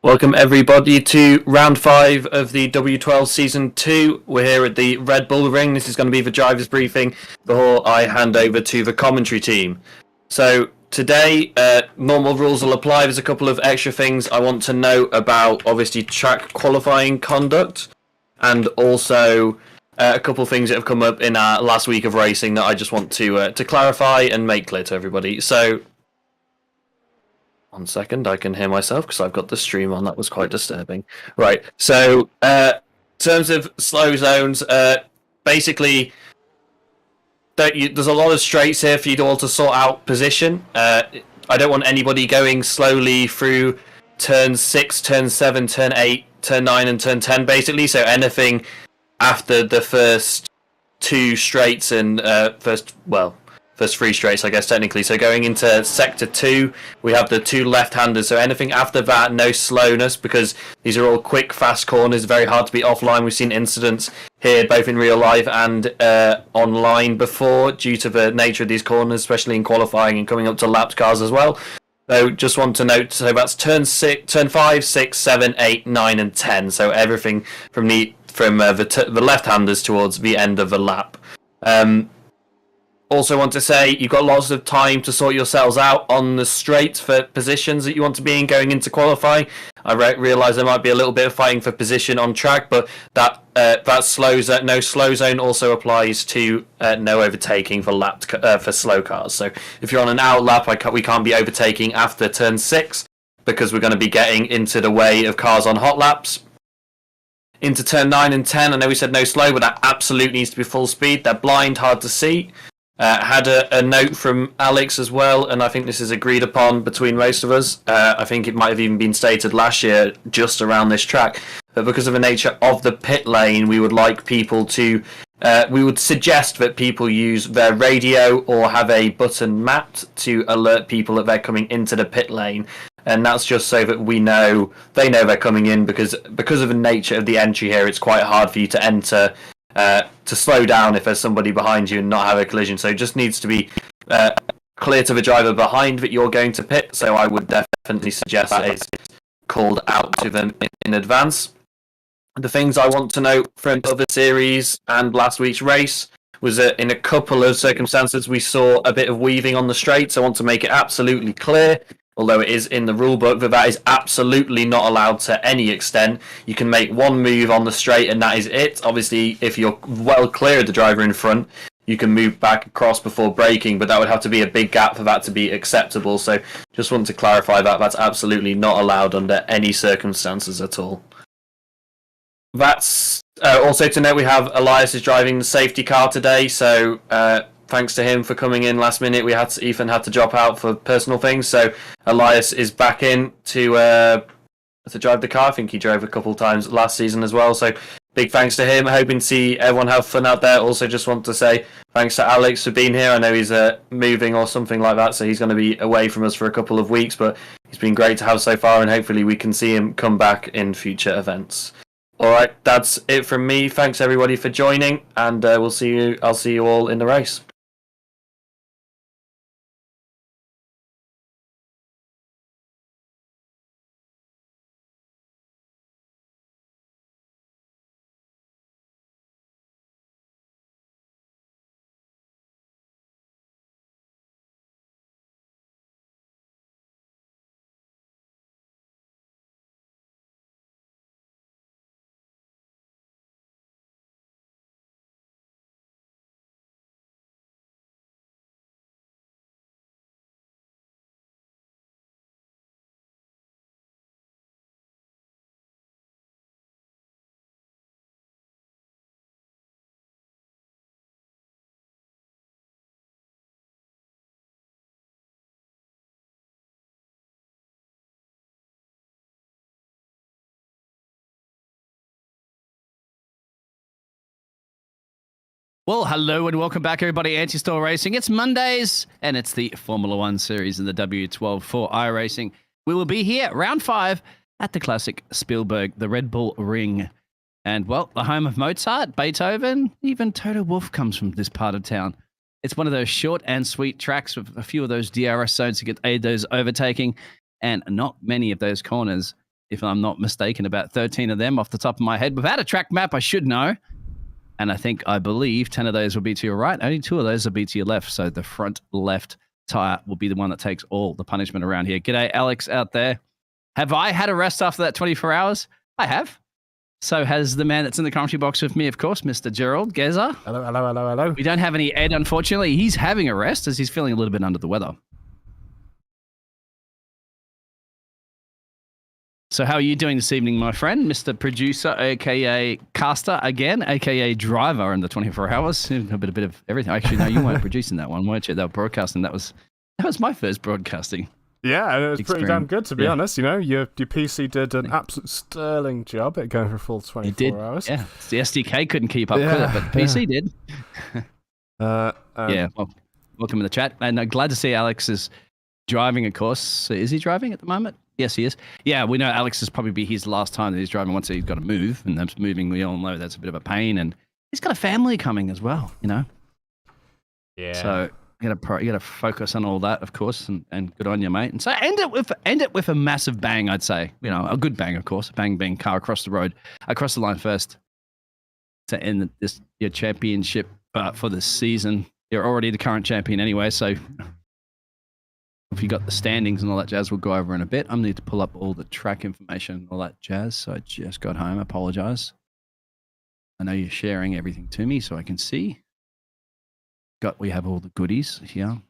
Welcome everybody to round 5 of the W12 season 2. We're here at the Red Bull Ring. This is going to be the driver's briefing before I hand over to the commentary team. So today, normal rules will apply. There's a couple of extra things I want to know about, obviously track qualifying conduct, and also a couple of things that have come up in our last week of racing that I just want to clarify and make clear to everybody. So 1 second, I can hear myself because I've got the stream on. That was quite disturbing. Right, so in terms of slow zones, basically, there's a lot of straights here for you all to sort out position. I don't want anybody going slowly through turn 6, turn 7, turn 8, turn 9, and turn 10, basically. So anything after the first 2 straights and first 3 straights, I guess, technically. So going into sector 2, we have the 2 left-handers. So anything after that, no slowness, because these are all quick, fast corners, very hard to be offline. We've seen incidents here, both in real life and online before, due to the nature of these corners, especially in qualifying and coming up to lapped cars as well. So just want to note, so that's turn 5, 6, 7, 8, 9, and 10. So everything from the left-handers towards the end of the lap. Also want to say you've got lots of time to sort yourselves out on the straight for positions that you want to be in going into qualifying. I realise there might be a little bit of fighting for position on track, but that no slow zone also applies to no overtaking for slow cars. So if you're on an out lap, we can't be overtaking after turn 6 because we're going to be getting into the way of cars on hot laps. Into turn 9 and 10, I know we said no slow, but that absolutely needs to be full speed. They're blind, hard to see. Had a note from Alex as well, and I think this is agreed upon between most of us. I think it might have even been stated last year just around this track, but because of the nature of the pit lane, we would like people to we would suggest that people use their radio or have a button mapped to alert people that they're coming into the pit lane. And that's just so that they know they're coming in, because of the nature of the entry here, it's quite hard for you to enter to slow down if there's somebody behind you and not have a collision. So it just needs to be clear to the driver behind that you're going to pit. So I would definitely suggest that it's called out to them in advance. The things I want to note from other series and last week's race was that in a couple of circumstances we saw a bit of weaving on the straights. I want to make it absolutely clear, although it is in the rule book, that is absolutely not allowed to any extent. You can make one move on the straight and that is it. Obviously, if you're well clear of the driver in front, you can move back across before braking, but that would have to be a big gap for that to be acceptable. So just want to clarify that that's absolutely not allowed under any circumstances at all. That's also to note, we have Elias is driving the safety car today, so thanks to him for coming in last minute. Ethan had to drop out for personal things, so Elias is back in to drive the car. I think he drove a couple of times last season as well, so big thanks to him. Hoping to see everyone have fun out there. Also just want to say thanks to Alex for being here. I know he's moving or something like that, so he's going to be away from us for a couple of weeks, but he's been great to have so far, and hopefully we can see him come back in future events. Alright, that's it from me. Thanks everybody for joining, and I'll see you all in the race. Well, hello and welcome back, everybody. Anti-Stall Racing. It's Mondays, and it's the Formula One series in the W12 for iRacing. We will be here, round 5, at the classic Spielberg, the Red Bull Ring. And, well, the home of Mozart, Beethoven, even Toto Wolff comes from this part of town. It's one of those short and sweet tracks with a few of those DRS zones to aid those overtaking, and not many of those corners. if I'm not mistaken, about 13 of them off the top of my head. Without a track map, I should know. And I believe 10 of those will be to your right. Only 2 of those will be to your left. So the front left tire will be the one that takes all the punishment around here. G'day, Alex out there. Have I had a rest after that 24 hours? I have. So has the man that's in the commentary box with me, of course, Mr. Gerald Geza. Hello, hello, hello, hello. We don't have any Ed, unfortunately. He's having a rest as he's feeling a little bit under the weather. So how are you doing this evening, my friend? Mr. Producer, a.k.a. Caster again, a.k.a. Driver in the 24 hours. A bit of everything. Actually, no, you weren't producing that one, weren't you? They were broadcasting. That was my first broadcasting. Yeah, and it was pretty damn good, to be Yeah. honest. You know, your PC did an absolute sterling job at going for a full 24 hours. Yeah, the SDK couldn't keep up with it, but PC did. Yeah, well, welcome to the chat. And glad to see Alex is driving, of course. Is he driving at the moment? Yes, he is. Yeah, we know Alex is probably be his last time that he's driving once he's got to move. And that's moving, we all know that's a bit of a pain. And he's got a family coming as well, you know? Yeah. So you gotta focus on all that, of course, and good on you, mate. And so end it with a massive bang, I'd say. You know, a good bang, of course. A bang being car across the road, across the line first to end your championship for this season. You're already the current champion anyway, so if you got the standings and all that jazz, we'll go over in a bit. I need to pull up all the track information and all that jazz. So I just got home. I apologize. I know you're sharing everything to me so I can see. We have all the goodies here.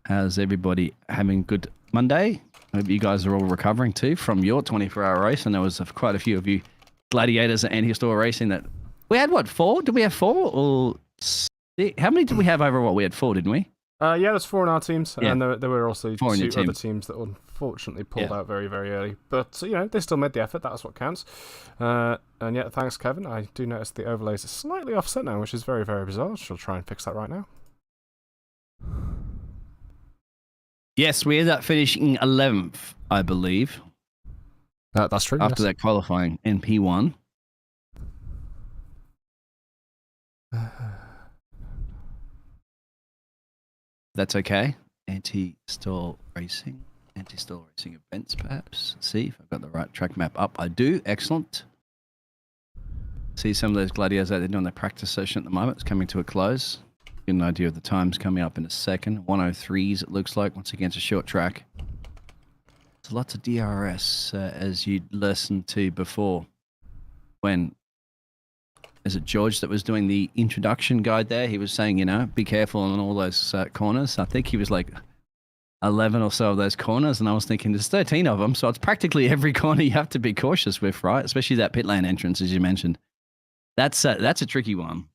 How's everybody having a good Monday? Hope you guys are all recovering too from your 24-hour race. And there was quite a few of you gladiators at Anti-Store Racing that we had. What, 4? Did we have 4 or 6? How many did we have overall? We had 4, didn't we? Yeah, there's 4 in our teams, Yeah. and there were also 2 4 other teams that unfortunately pulled out very, very early. But, you know, they still made the effort. That's what counts. And yeah, thanks, Kevin. I do notice the overlays are slightly offset now, which is very, very bizarre. She'll try and fix that right now. Yes, we ended up finishing 11th, I believe, That's true. after that qualifying in P1. That's okay. Anti-stall racing events, perhaps. Let's see if I've got the right track map up. I do. Excellent. See some of those gladiators out there doing their practice session at the moment. It's coming to a close. Get an idea of the times coming up in a second. 103s, it looks like. Once again, it's a short track. There's lots of DRS, as you'd listened to before. When is it George that was doing the introduction guide there? He was saying, you know, be careful on all those corners. I think he was like 11 or so of those corners, and I was thinking there's 13 of them, so it's practically every corner you have to be cautious with, right? Especially that pit lane entrance, as you mentioned. That's a tricky one.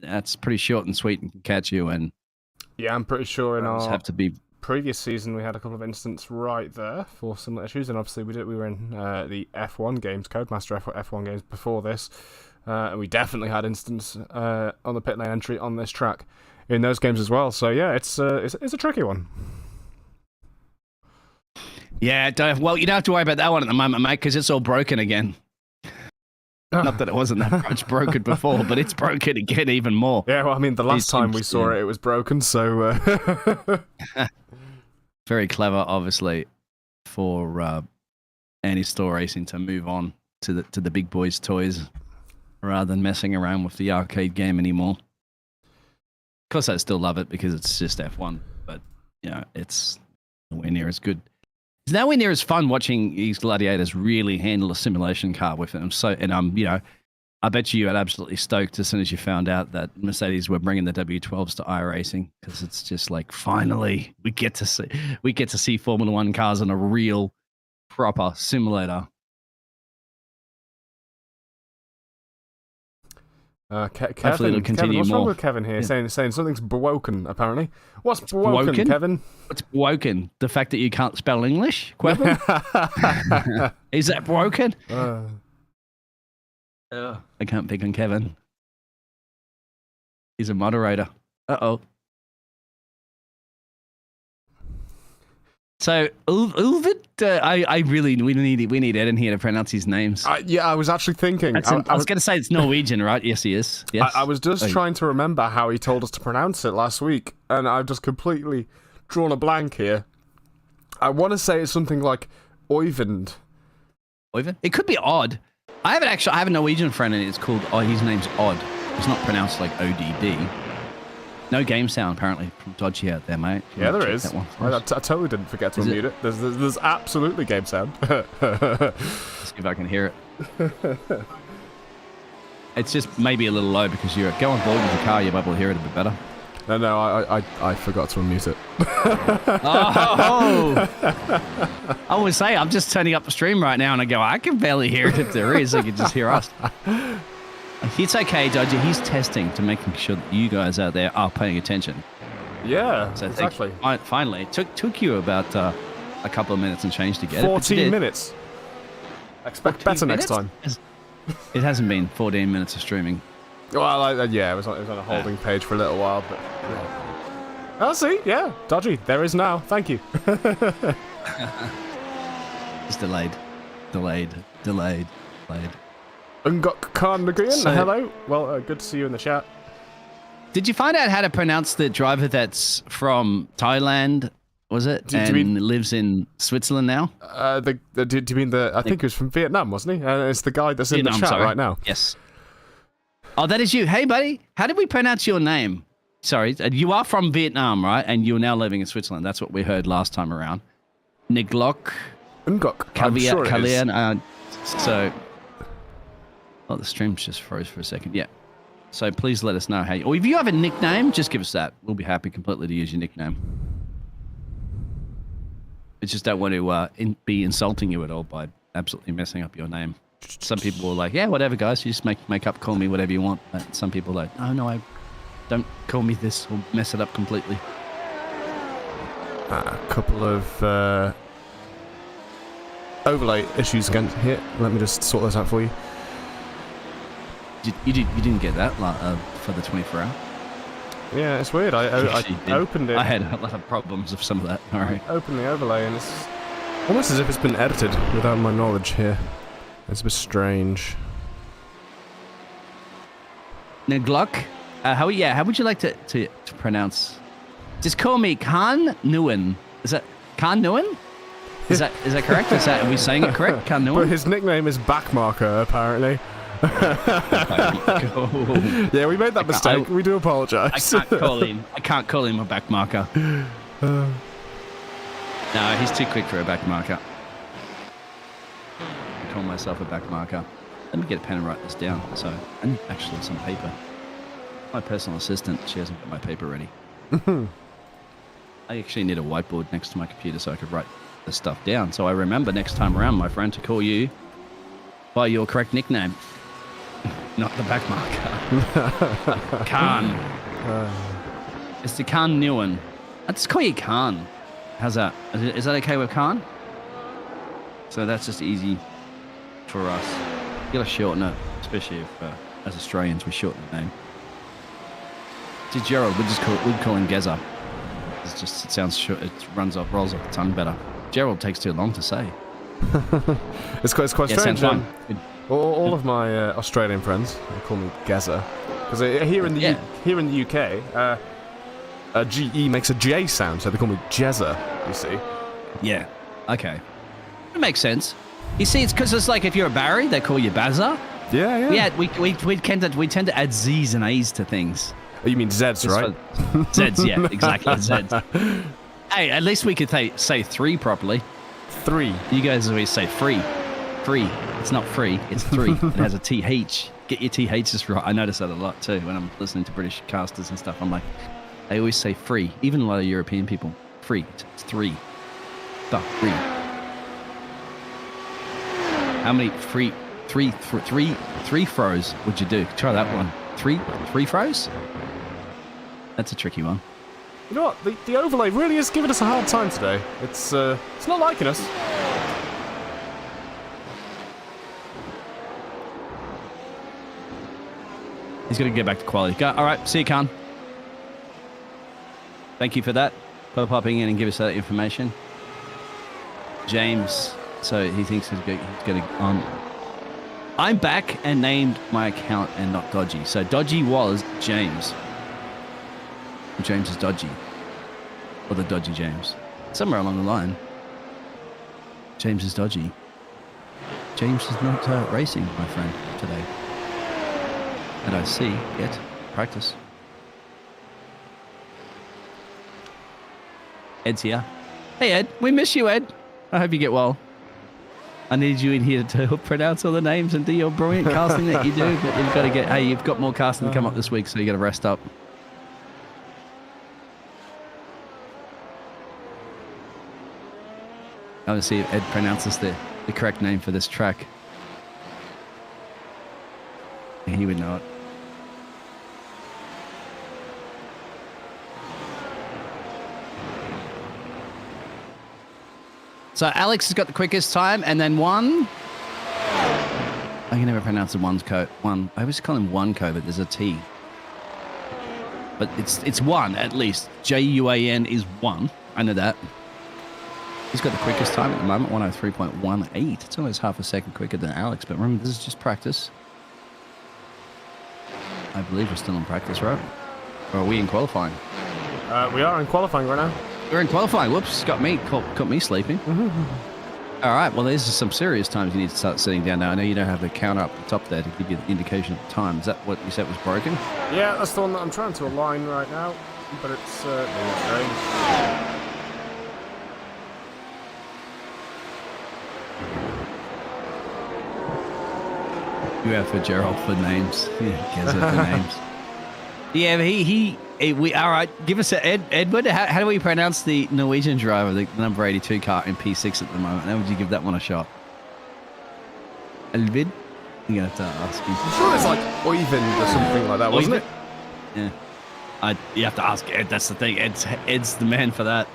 That's pretty short and sweet and can catch you. And yeah, I'm pretty sure in our have to be previous season we had a couple of incidents right there for similar issues, and obviously we were in the F1 games, Codemaster F1 games before this. And we definitely had instances on the pit lane entry on this track in those games as well. So yeah, it's a tricky one. Yeah, well, you don't have to worry about that one at the moment, mate, because it's all broken again. Not that it wasn't that much broken before, but it's broken again even more. Yeah, well, I mean, the last time we saw it was broken, so... Very clever, obviously, for Anti-Store Racing to move on to the big boys' toys rather than messing around with the arcade game anymore. Of course, I still love it because it's just F1, but, you know, it's nowhere near as good. It's nowhere near as fun watching these gladiators really handle a simulation car with them. So, and you know, I bet you got absolutely stoked as soon as you found out that Mercedes were bringing the W12s to iRacing, because it's just like finally we get to see Formula One cars in a real proper simulator. Kevin, what's wrong with Kevin here? Yeah. Saying something's broken, apparently. What's broken, Kevin? What's broken? The fact that you can't spell English, Kevin? Is that broken? I can't pick on Kevin. He's a moderator. Uh-oh. So Ulvid, we need Ed in here to pronounce his names. Yeah, I was actually thinking. I was going to say it's Norwegian, right? Yes, he is. Yes. I was just trying to remember how he told us to pronounce it last week, and I've just completely drawn a blank here. I want to say it's something like Oyvind. Oyvind? It could be Odd. I have a Norwegian friend and it's called, his name's Odd. It's not pronounced like ODD. No game sound apparently from Dodgy out there, mate. Yeah, there Check is. that one for I us. totally didn't forget to unmute it. There's absolutely game sound. Let's see if I can hear it. It's just maybe a little low because you go on board with the car, you'll be able to hear it a bit better. No, I forgot to unmute it. Oh! I would say I'm just turning up the stream right now and I go, I can barely hear it if there is. I can just hear us. It's okay, Dodger. He's testing to making sure that you guys out there are paying attention. Yeah, So exactly. Finally, it took you about a couple of minutes and change to get it. 14 minutes. Expect better next time. It hasn't been 14 minutes of streaming. Well, yeah, it was on a holding page for a little while, but yeah. Oh, see, yeah, Dodgy, there is now. Thank you. It's delayed. Ungok Khan Naguyan, So- hello. Well, good to see you in the chat. Did you find out how to pronounce the driver that's from Thailand? Was it? Do you And mean- lives in Switzerland now? Do you mean I think he was from Vietnam, wasn't he? It's the guy that's in Vietnam, the chat sorry. right now. Yes. Oh, that is you. Hey, buddy. How did we pronounce your name? Sorry, you are from Vietnam, right? And you're now living in Switzerland. That's what we heard last time around. Niglok Ungok, I'm sure it is. Kalian. So, oh, the stream just froze for a second. Yeah. So please let us know how you... Or if you have a nickname, just give us that. We'll be happy completely to use your nickname. I just don't want to be insulting you at all by absolutely messing up your name. Some people are like, yeah, whatever, guys. You just make up, call me whatever you want. But some people are like, no, I don't call me this or mess it up completely. A couple of overlay issues again here. Let me just sort those out for you. You didn't get that for the 24 hour? Yeah, it's weird. I Actually did. opened it. I had a lot of problems with some of that. All right. Open the overlay and it's almost as if it's been edited without my knowledge here. It's a bit strange. Niglok, how would you like to pronounce? Just call me Khan Nguyen. Is that Khan Nguyen? Is that correct? Are we saying it correct? Khan But Nguyen? his nickname is Backmarker, apparently. Oh, Yeah, we made that mistake. We do I apologise. can't call him a back marker. No, he's too quick for a back marker. I call myself a back marker. Let me get a pen and write this down. So, and actually some paper. My personal assistant, she hasn't got my paper ready. I actually need a whiteboard next to my computer so I could write the stuff down. So I remember next time around, my friend, to call you by your correct nickname. Not the back marker. Khan. It's the Khan Nguyen. Let's call you Khan. How's that? Is that okay with Khan? So that's just easy for us. You gotta shorten it, especially if, as Australians, we shorten the name. To Gerald, we'd call him Geza. It sounds short. It rolls off the tongue better. Gerald takes too long to say. It's quite Yeah, strange. sounds fine. All of my Australian friends they call me Geza because here in the UK, a GE makes a J sound, so they call me Jezza. You see? Yeah. Okay. It makes sense. You see, it's because it's like if you're a Barry, they call you Bazza. Yeah. Yeah, we tend to add Z's and A's to things. Oh, you mean Zeds, right? Zeds, yeah, exactly. Zeds. Hey, at least we could say three properly. 3. You guys always say free. Free. It's not free, it's 3. It has a TH. Get your THs right. I notice that a lot too when I'm listening to British casters and stuff. I'm like, they always say free. Even a lot of European people. Free. It's 3. Stop. 3. How many three throws would you do? Try that one. Three throws? That's a tricky one. You know what? The overlay really is giving us a hard time today. It's not liking us. He's going to get back to quality. All right, see you, Khan. Thank you for that, for popping in and give us that information. James, so he thinks he's going to on. I'm back and named my account and not Dodgy. So Dodgy was James. James is Dodgy. Or the Dodgy James. Somewhere along the line. James is dodgy. James is not racing, my friend, today. And I see yet. Practice. Ed's here. Hey, Ed. We miss you, Ed. I hope you get well. I need you in here to pronounce all the names and do your brilliant casting that you do. But you've got to get... Hey, you've got more casting to come up this week, so you got to rest up. I want to see if Ed pronounces the correct name for this track. Yeah, he would know it. So Alex has got the quickest time, and then one. I can never pronounce the one's code. One. I always call him one code, but there's a T. But it's one at least. JUAN is one. I know that. He's got the quickest time at the moment, 103.18. It's almost half a second quicker than Alex. But remember, this is just practice. I believe we're still in practice, right? Or are we in qualifying? We are in qualifying right now. We're in qualifying. Whoops, caught me sleeping. All right, well, these are some serious times you need to start sitting down now. I know you don't have the counter up the top there to give you the indication of the time. Is that what you said was broken? Yeah, that's the one that I'm trying to align right now, but it's strange. You have for Gerald for names. Yeah, Geza for names. Yeah, but we all right. Give us a Edward. How do we pronounce the Norwegian driver, the number 82 car in P6 at the moment? How would you give that one a shot? Elvid? You're gonna have to ask him. I'm sure it's like Oyvind or something like that, wasn't it? Yeah. You have to ask Ed. That's the thing. Ed's the man for that.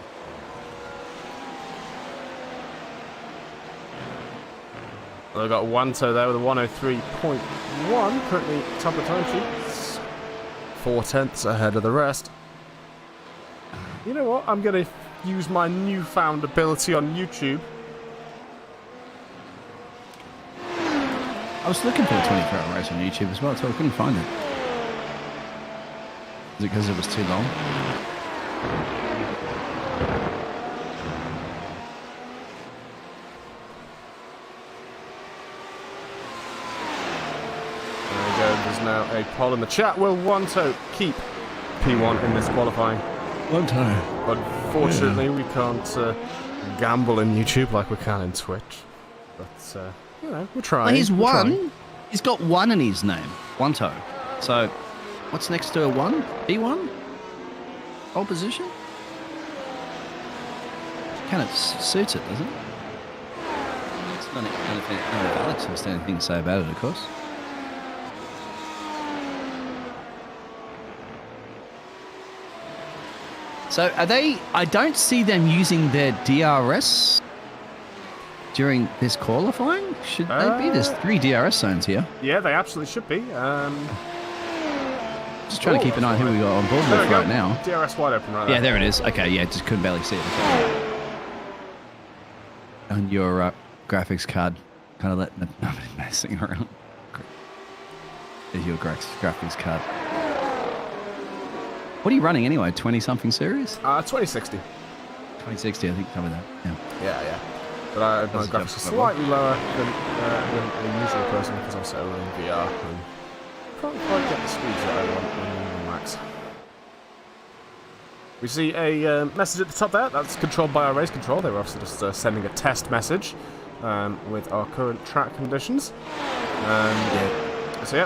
Well, we've got Wanto there with a 103.1, currently top of the time sheet. 4/10 ahead of the rest. You know what? I'm going to use my newfound ability on YouTube. I was looking for a 24-hour race on YouTube as well, so I couldn't find it. Is it because it was too long? There's now a poll in the chat. Will Wanto keep P1 in this qualifying? Long time. Unfortunately, we can't gamble in YouTube like we can in Twitch. But, you know, we're trying. Well, he's we're one. trying. He's got one in his name. Wanto. So, what's next to a one? P1? Pole position? Kind of suits it, doesn't it? It's not if Alex has anything to say about it, of course. So are they... I don't see them using their DRS during this qualifying. Should they be? There's 3 DRS zones here. Yeah, they absolutely should be. Just trying to keep an eye on who we got on board with right now. DRS wide open right Yeah, there it is. Okay, yeah, just couldn't barely see it. Okay. On your graphics card, kind of letting it messing around. There's your graphics card. What are you running anyway? 20-something series? 2060. 2060, I think, covered that. Yeah. Yeah. But my graphics are slightly lower than a usual person because I'm so in VR and can't quite get the speeds that I want on max. We see a message at the top there. That's controlled by our race control. They were obviously just sending a test message with our current track conditions. So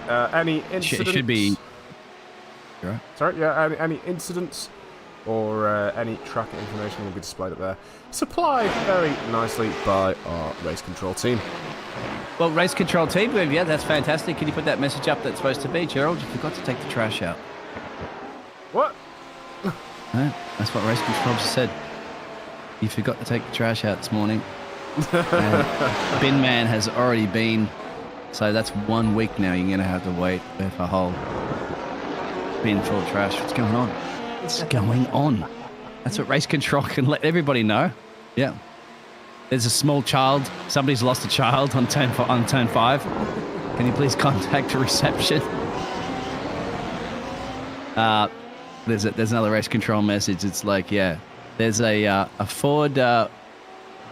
yeah, any incidents... It should be... Right. Sorry, yeah, any incidents or any track information will be displayed up there. Supplied very nicely by our race control team. Well, race control team, yeah, that's fantastic. Can you put that message up that's supposed to be? Gerald, you forgot to take the trash out. What? No, that's what race control just said. You forgot to take the trash out this morning. Bin man has already been, so that's 1 week now. You're going to have to wait for a whole bin full of trash. What's going on? What's going on? That's what race control can let everybody know. Yeah. There's a small child. Somebody's lost a child on turn 5. Can you please contact reception? There's another race control message. It's like, yeah, there's a Ford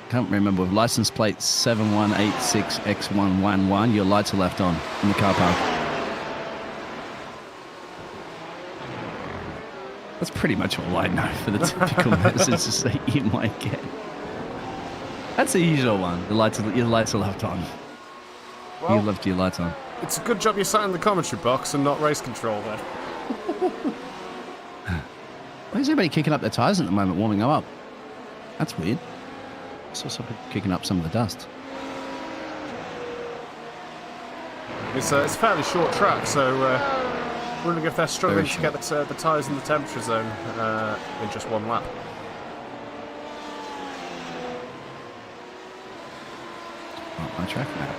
can't remember, with license plate 7186X111, your lights are left on in the car park. That's pretty much all I know for the typical messages that you might get. That's the usual one. Your lights are left on. Well, You left your lights on. it's a good job you sat in the commentary box and not race control then. Why is everybody kicking up their tyres at the moment, warming them up? That's weird. I saw some people kicking up some of the dust. It's a fairly short track, so wondering if they're struggling Very to get the tyres in the temperature zone in just one lap. Not my track now.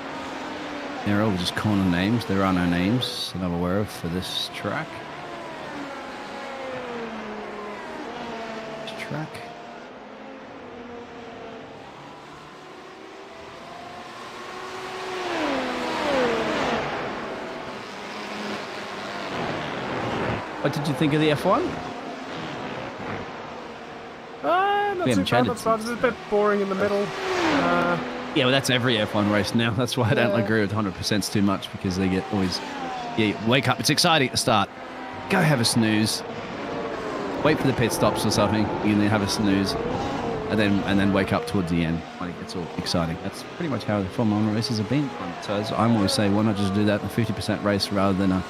They're all just corner names. There are no names that I'm aware of for this track. This track. What did you think of the F1? Not We too haven't bad, chatted not bad. It's a bit boring in the middle. Yeah, well, that's every F1 race now. That's why I don't Yeah. agree with 100% too much, because they get always, yeah, wake up. It's exciting at the start. Go have a snooze. Wait for the pit stops or something. You can then have a snooze, and then wake up towards the end when it gets all exciting. That's pretty much how the Formula 1 races have been. So as I'm always saying, why not just do that in a 50% race rather than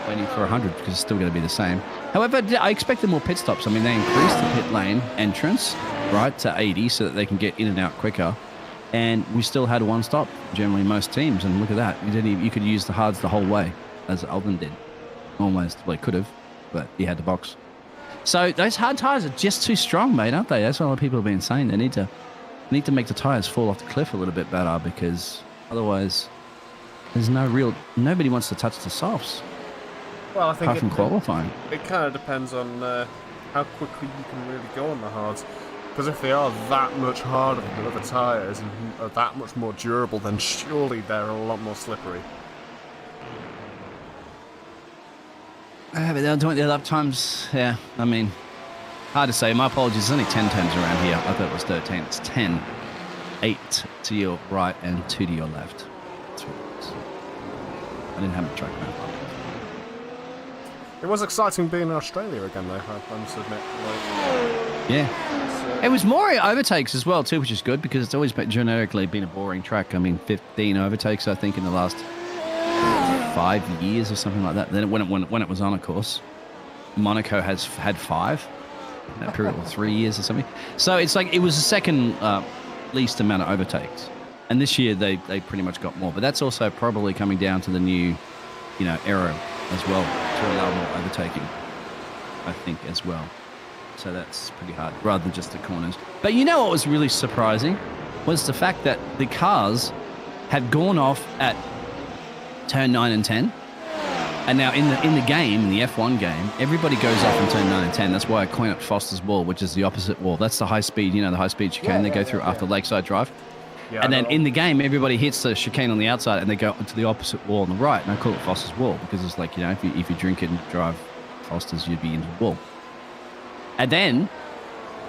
waiting for 100, because it's still going to be the same. However, I expected more pit stops. I mean, they increased the pit lane entrance, right, to 80 so that they can get in and out quicker. And we still had one stop, generally most teams. And look at that. You could use the hards the whole way, as Alden did. Almost. Well, he could have, but he had the box. So those hard tyres are just too strong, mate, aren't they? That's what a lot of people have been saying. They need to make the tyres fall off the cliff a little bit better, because otherwise there's nobody wants to touch the softs. Well, I think Apart from qualifying. it kind of depends on how quickly you can really go on the hards. Because if they are that much harder than other tyres and are that much more durable, then surely they're a lot more slippery. But they're doing their lap times. Yeah, I mean, hard to say. My apologies. There's only 10 turns around here. I thought it was 13. It's 10. 8 to your right and 2 to your left. That's what it was. I didn't have a track map. It was exciting being in Australia again, though, I must admit. Yeah. It was more overtakes as well, too, which is good, because it's always generically been a boring track. I mean, 15 overtakes, I think, in the last 5 years or something like that. Then when it was on, of course, Monaco has had 5 in that period, or 3 years or something. So it's like it was the second least amount of overtakes, and this year they pretty much got more. But that's also probably coming down to the new, aero as well, to allow more overtaking, I think, as well. So that's pretty hard, rather than just the corners. But what was really surprising was the fact that the cars had gone off at turn 9 and 10. And now in the game, in the F1 game, everybody goes off in turn 9 and 10. That's why I coin up Foster's Wall, which is the opposite wall. That's the high speed, the high speed chicane they go through after Lakeside Drive. Yeah, And then in the game, everybody hits the chicane on the outside and they go into the opposite wall on the right. And I call it Foster's Wall, because it's like, if you drink and drive Foster's, you'd be into the wall. And then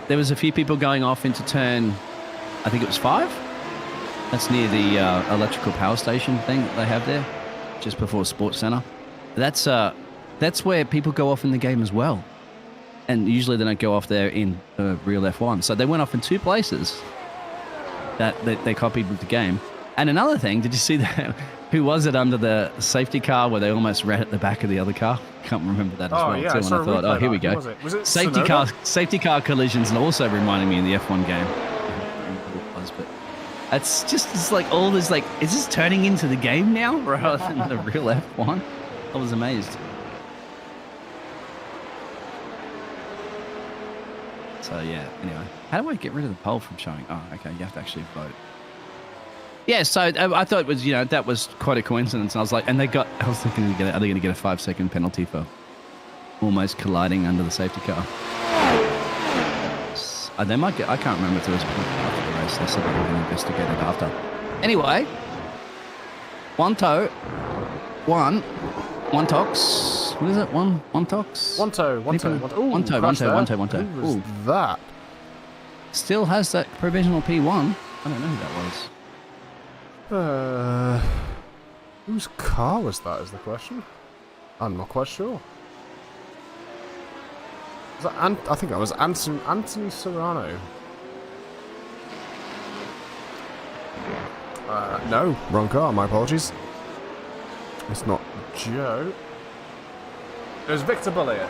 there was a few people going off into turn, I think it was 5. That's near the electrical power station thing that they have there, just before Sports Center. That's where people go off in the game as well. And usually they don't go off there in real F1. So they went off in 2 places that they copied with the game. And another thing, did you see that? Who was it under the safety car where they almost ran at the back of the other car? Can't remember that as well, yeah, too. And I thought, here we go. Was it Safety car collisions, and also reminding me of the F1 game. But it's like all this, like, is this turning into the game now rather than the real F1? I was amazed. So yeah, anyway. How do I get rid of the poll from showing? Oh, okay, you have to actually vote. Yeah, so I thought it was, that was quite a coincidence. And I was like, I was thinking, are they going to get a 5-second penalty for almost colliding under the safety car? They might get, I can't remember if there was a point after the race. They said they were going to investigate it after. Anyway, one tox. What is it? One tox? One toe. Ooh, Who was Ooh. that? still has that provisional P1. I don't know who that was. Whose car was that? Is the question? I'm not quite sure. Was that I think that was Anthony Serrano. No, wrong car. My apologies. It's not Joe. It was Victor Bollier.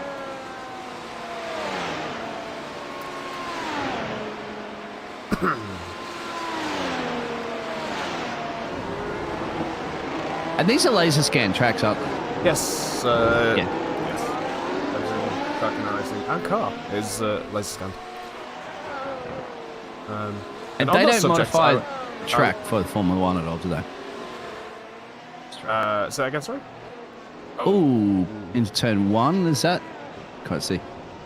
And these are laser scan tracks, aren't they? Yes. Yeah. Yes. Track and racing and car is laser scanned. And on they that don't subject, modify track for the Formula One at all, do they? Say that again, sorry? Ooh, into turn 1, is that? Can't see.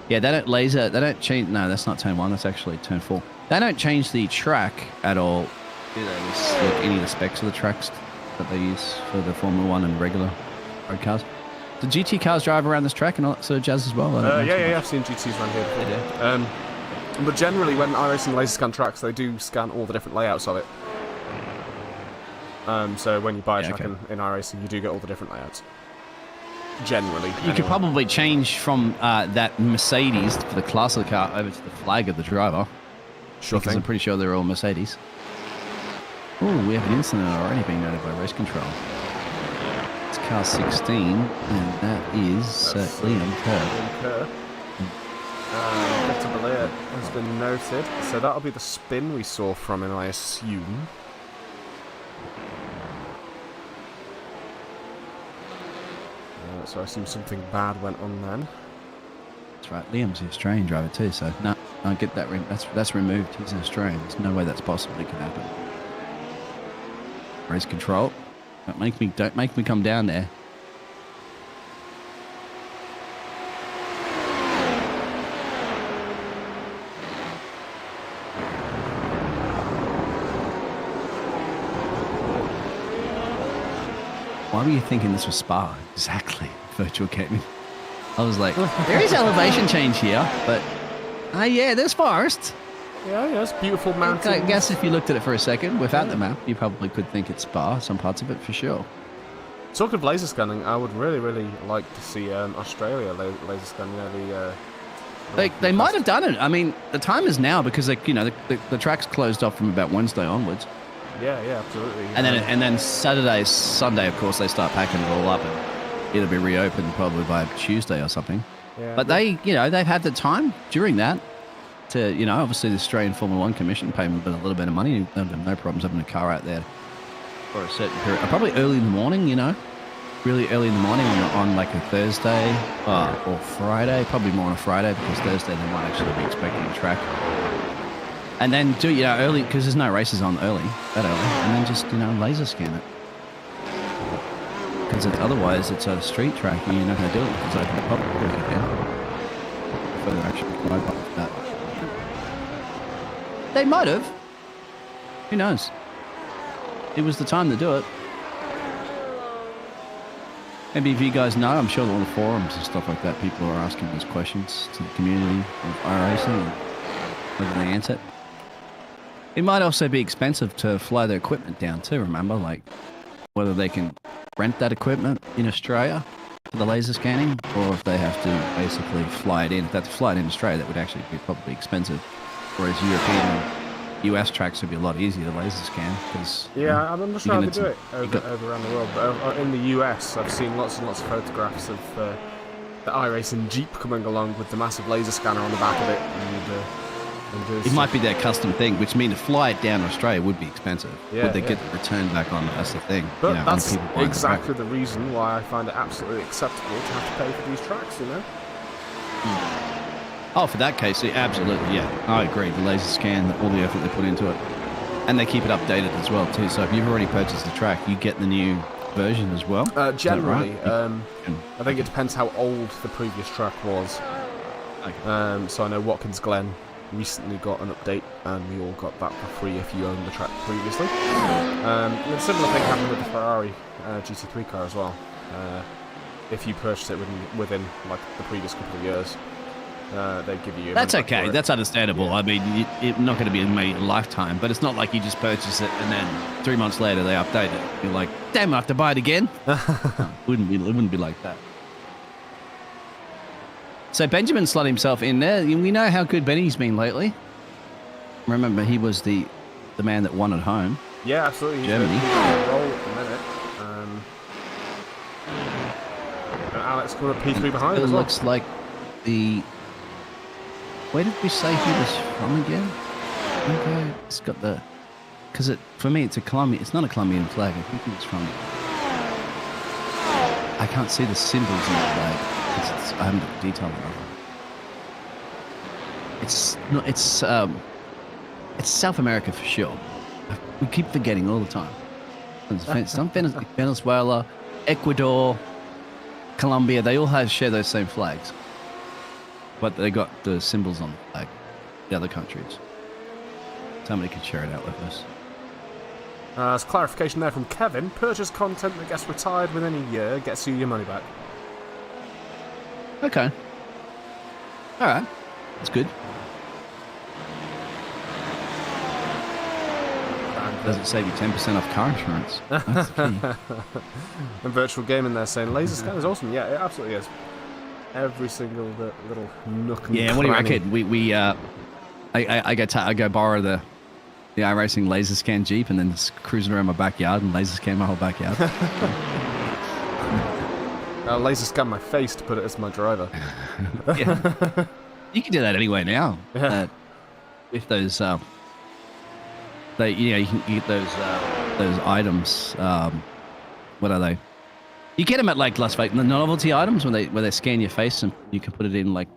Yeah, they don't laser, they don't change. No, that's not turn 1, that's actually turn 4. They don't change the track at all, do they? Like any of the specs of the tracks that they use for the Formula 1 and regular road cars. Do GT cars drive around this track and all that sort of jazz as well? I don't know too much. I've seen GTs around here before. They do. But generally, when iRacing laser scan tracks, they do scan all the different layouts of it. So when you buy a track in iRacing, you do get all the different layouts. Generally. You could probably change from that Mercedes for the class of the car over to the flag of the driver. Sure Because thing. I'm pretty sure they're all Mercedes. Oh, we have an incident already being noted by race control. It's car 16, and that is Liam Kerr. Liam Kerr. Victor Bollier has been noted. So that'll be the spin we saw from him, I assume. So I assume something bad went on then. That's right. Liam's an Australian driver too, so no, I get that. That's removed. He's an Australian. There's no way that's possibly could happen. Race control. Don't make me come down there. Why were you thinking this was Spa? Exactly. Virtual gaming. I was like, there is elevation change here, but yeah, there's forest. Yeah, it's beautiful mountains. I guess if you looked at it for a second without the map, you probably could think it's Spa, some parts of it for sure. Talking of laser scanning, I would really like to see Australia laser scan. They might have done it. I mean, the time is now because the track's closed off from about Wednesday onwards. Yeah, absolutely. And then Saturday, Sunday, of course, they start packing it all up and it'll be reopened probably by Tuesday or something. Yeah, but they've had the time during that to, obviously the Australian Formula One Commission pay them a little bit of money. They'll have no problems having a car out there for a certain period. Probably early in the morning, really early in the morning on like a Thursday or Friday. Probably more on a Friday because Thursday they might actually be expecting the track. And then do early because there's no races on that early, and then just laser scan it. Because otherwise it's a street track and you're not going to do it because open the public again. Before they're actually quite with that. They might have. Who knows? It was the time to do it. Maybe if you guys know, I'm sure on the forums and stuff like that, people are asking these questions to the community of iRacing and whether they answer it. It might also be expensive to fly their equipment down too, remember? Like, whether they can rent that equipment in Australia for the laser scanning, or if they have to basically fly it in. If they have to fly it in Australia, that would actually be probably expensive. Whereas European and US tracks would be a lot easier to laser scan. Cause, I'm not sure how they do it over around the world, but in the US, I've seen lots and lots of photographs of the iRacing Jeep coming along with the massive laser scanner on the back of it. It might be their custom thing, which means to fly it down to Australia would be expensive. Would they get the return back on? That's the thing. But that's exactly the reason why I find it absolutely acceptable to have to pay for these tracks, Oh, for that case, absolutely, yeah. I agree. The laser scan, all the effort they put into it. And they keep it updated as well, too. So if you've already purchased the track, you get the new version as well. Generally, right? I think it depends how old the previous track was. Okay. So I know Watkins Glen recently got an update, and we all got that for free if you owned the track previously. A similar thing happened with the Ferrari GT3 car as well. If you purchased it within like the previous couple of years. they give you your That's money back okay. for it. That's understandable. Yeah. I mean, it's not going to be in my lifetime, but it's not like you just purchase it and then 3 months later they update it. You're like, damn, I have to buy it again. No, it wouldn't be like that. So Benjamin slot himself in there. We know how good Benny's been lately. Remember, he was the man that won at home. Yeah, absolutely. He's Germany. in a roll at the minute. And Alex got a P3 behind It as well. looks like the... Where did we say he was from again? Okay, it's got the... Because for me, it's a Colombian... It's not a Colombian flag. I think it's from... I can't see the symbols in the flag. I haven't got the detail enough. It's South America for sure. We keep forgetting all the time. It's not Venezuela, Ecuador, Colombia. They all share those same flags, but they got the symbols on the flag. The other countries. Somebody can share it out with us. As clarification there from Kevin, purchase content that gets retired within a year gets you your money back. Okay. All right. That's good. Does it save you 10% off car insurance? That's the key. And Virtual Gaming there saying laser scan is awesome. Yeah, it absolutely is. Every single little nook and Yeah, what do you cranny. reckon? I go borrow the iRacing laser scan Jeep and then just cruising around my backyard and laser scan my whole backyard. I'll laser scan my face to put it as my driver. Yeah. You can do that anyway now. Yeah. With those, you can get those items. What are they? You get them at like Las Vegas, the novelty items where they scan your face and you can put it in like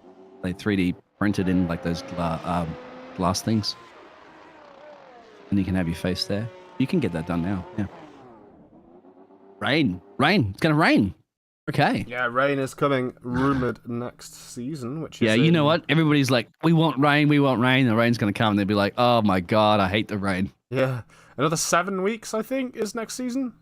they 3D printed in like those glass things, and you can have your face there. You can get that done now. Yeah. Rain. It's gonna rain. Okay. Yeah, rain is coming, rumoured next season, which is... Yeah, you know what? Everybody's like, we want rain. The rain's going to come. And they'll be like, oh my God, I hate the rain. Yeah. Another 7 weeks, I think, is next season.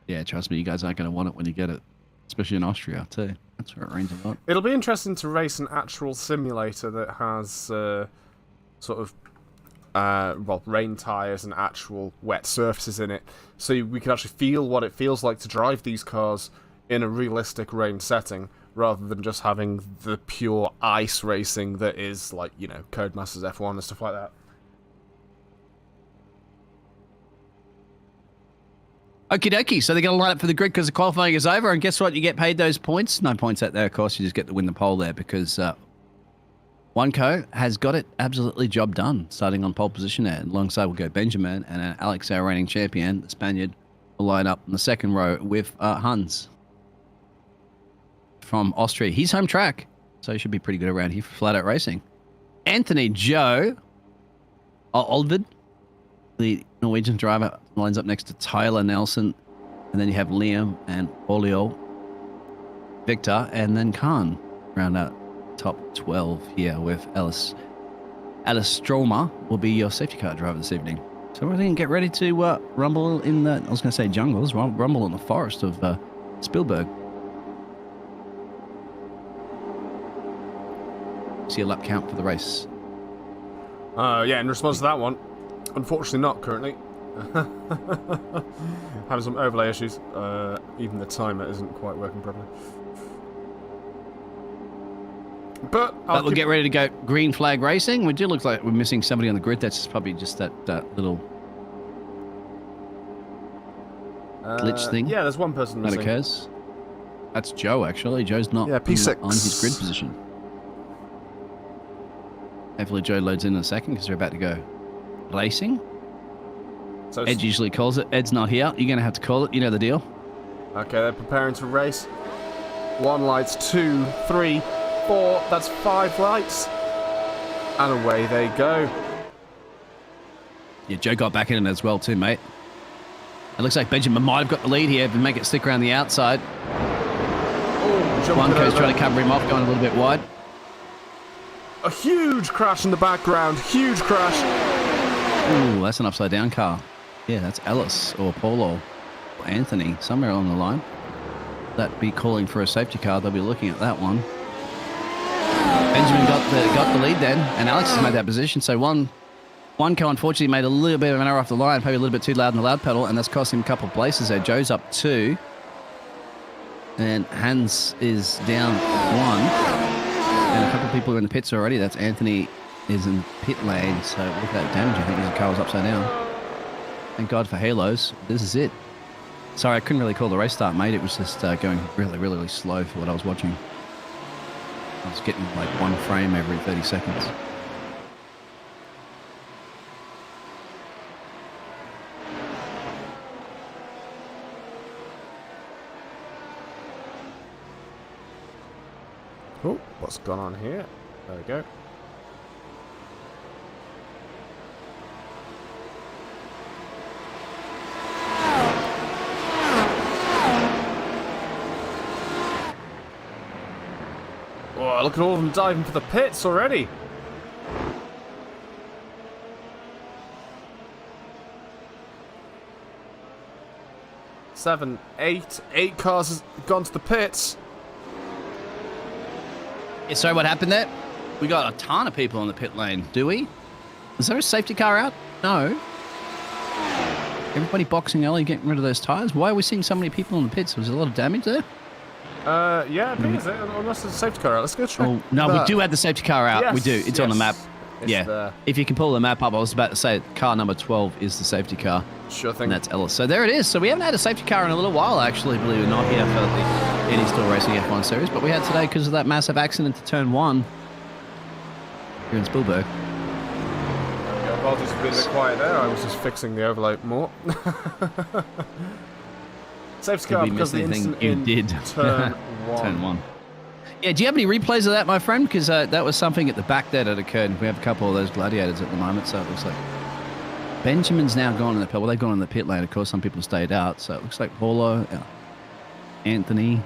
Yeah, trust me, you guys aren't going to want it when you get it. Especially in Austria, too. That's where it rains a lot. It'll be interesting to race an actual simulator that has sort of rain tyres and actual wet surfaces in it, so we can actually feel what it feels like to drive these cars in a realistic rain setting, rather than just having the pure ice racing that is, like, you know, Codemasters F1 and stuff like that. Okie dokie, so they're going to line up for the grid because the qualifying is over, and guess what? You get paid those points. No points out there, of course. You just get to win the pole there because OneCo has got it absolutely job done, starting on pole position there. Alongside will go Benjamin and Alex, our reigning champion, the Spaniard, will line up in the second row with Hans from Austria. He's home track, so he should be pretty good around here for flat out racing. Anthony Joe Olvid, the Norwegian driver, lines up next to Tyler Nelson, and then you have Liam and Olio, Victor, and then Khan round out top 12 here with Alice Stromer will be your safety car driver this evening. So we're going to get ready to rumble in the, I was going to say jungles, rumble in the forest of Spielberg. See a lap count for the race. Yeah, in response to that one, unfortunately not currently. Having some overlay issues. Even the timer isn't quite working properly. But we'll get ready to go green flag racing. We do look like we're missing somebody on the grid. That's probably just that little glitch thing. Yeah, there's one person that missing. occurs. That's Joe, actually. Joe's not P6 on his grid position. Hopefully Joe loads in a second because we're about to go racing. So Ed usually calls it. Ed's not here. You're going to have to call it. You know the deal. Okay, they're preparing to race. 1 lights, 2, 3, 4. That's 5 lights. And away they go. Yeah, Joe got back in it as well too, mate. It looks like Benjamin might have got the lead here, but make it stick around the outside. Oh, OneCo's trying to cover him off, going a little bit wide. A huge crash in the background. Huge crash. Ooh, that's an upside down car. Yeah, that's Ellis or Paulo or Anthony, somewhere along the line. that be calling for a safety car. They'll be looking at that one. Benjamin got the lead then, and Alex has made that position. So one co unfortunately made a little bit of an error off the line, probably a little bit too loud in the loud pedal, and that's cost him a couple of places there. Joe's up 2, and Hans is down 1, and a couple of people are in the pits already. That's Anthony is in pit lane, so look at that damage. I think his car was upside down. Thank God for halos. This is it. Sorry, I couldn't really call the race start, mate. It was just going really, really, really slow for what I was watching. I was getting like 1 frame every 30 seconds. Oh, what's gone on here? There we go. Oh, look at all of them diving for the pits already. Seven, eight cars has gone to the pits. Yeah, so what happened there? We got a ton of people in the pit lane, do we? Is there a safety car out? No. Everybody boxing early, getting rid of those tyres. Why are we seeing so many people in the pits? Was there a lot of damage there? Yeah, I think it's it. Unless there's a safety car out. Let's go check. Oh, no, that. we do have the safety car out. Yes, We do. It's on the map. It's Yeah. there. If you can pull the map up, I was about to say car number 12 is the safety car. Sure thing. And that's Ellis. So there it is. So we haven't had a safety car in a little while, actually, believe it or not, here for the Eddie Still Racing F1 Series. But we had today because of that massive accident to turn 1 here in Spielberg. Apologies for being a bit quiet there. I was just fixing the overlay more. Safety car Did we because miss the anything? instant You in did. turn 1. Turn 1. Yeah, do you have any replays of that, my friend? Because that was something at the back there that occurred. We have a couple of those gladiators at the moment, so it looks like Benjamin's now gone in the pit. Well, they've gone in the pit lane. Of course, some people stayed out, so it looks like Paulo, Anthony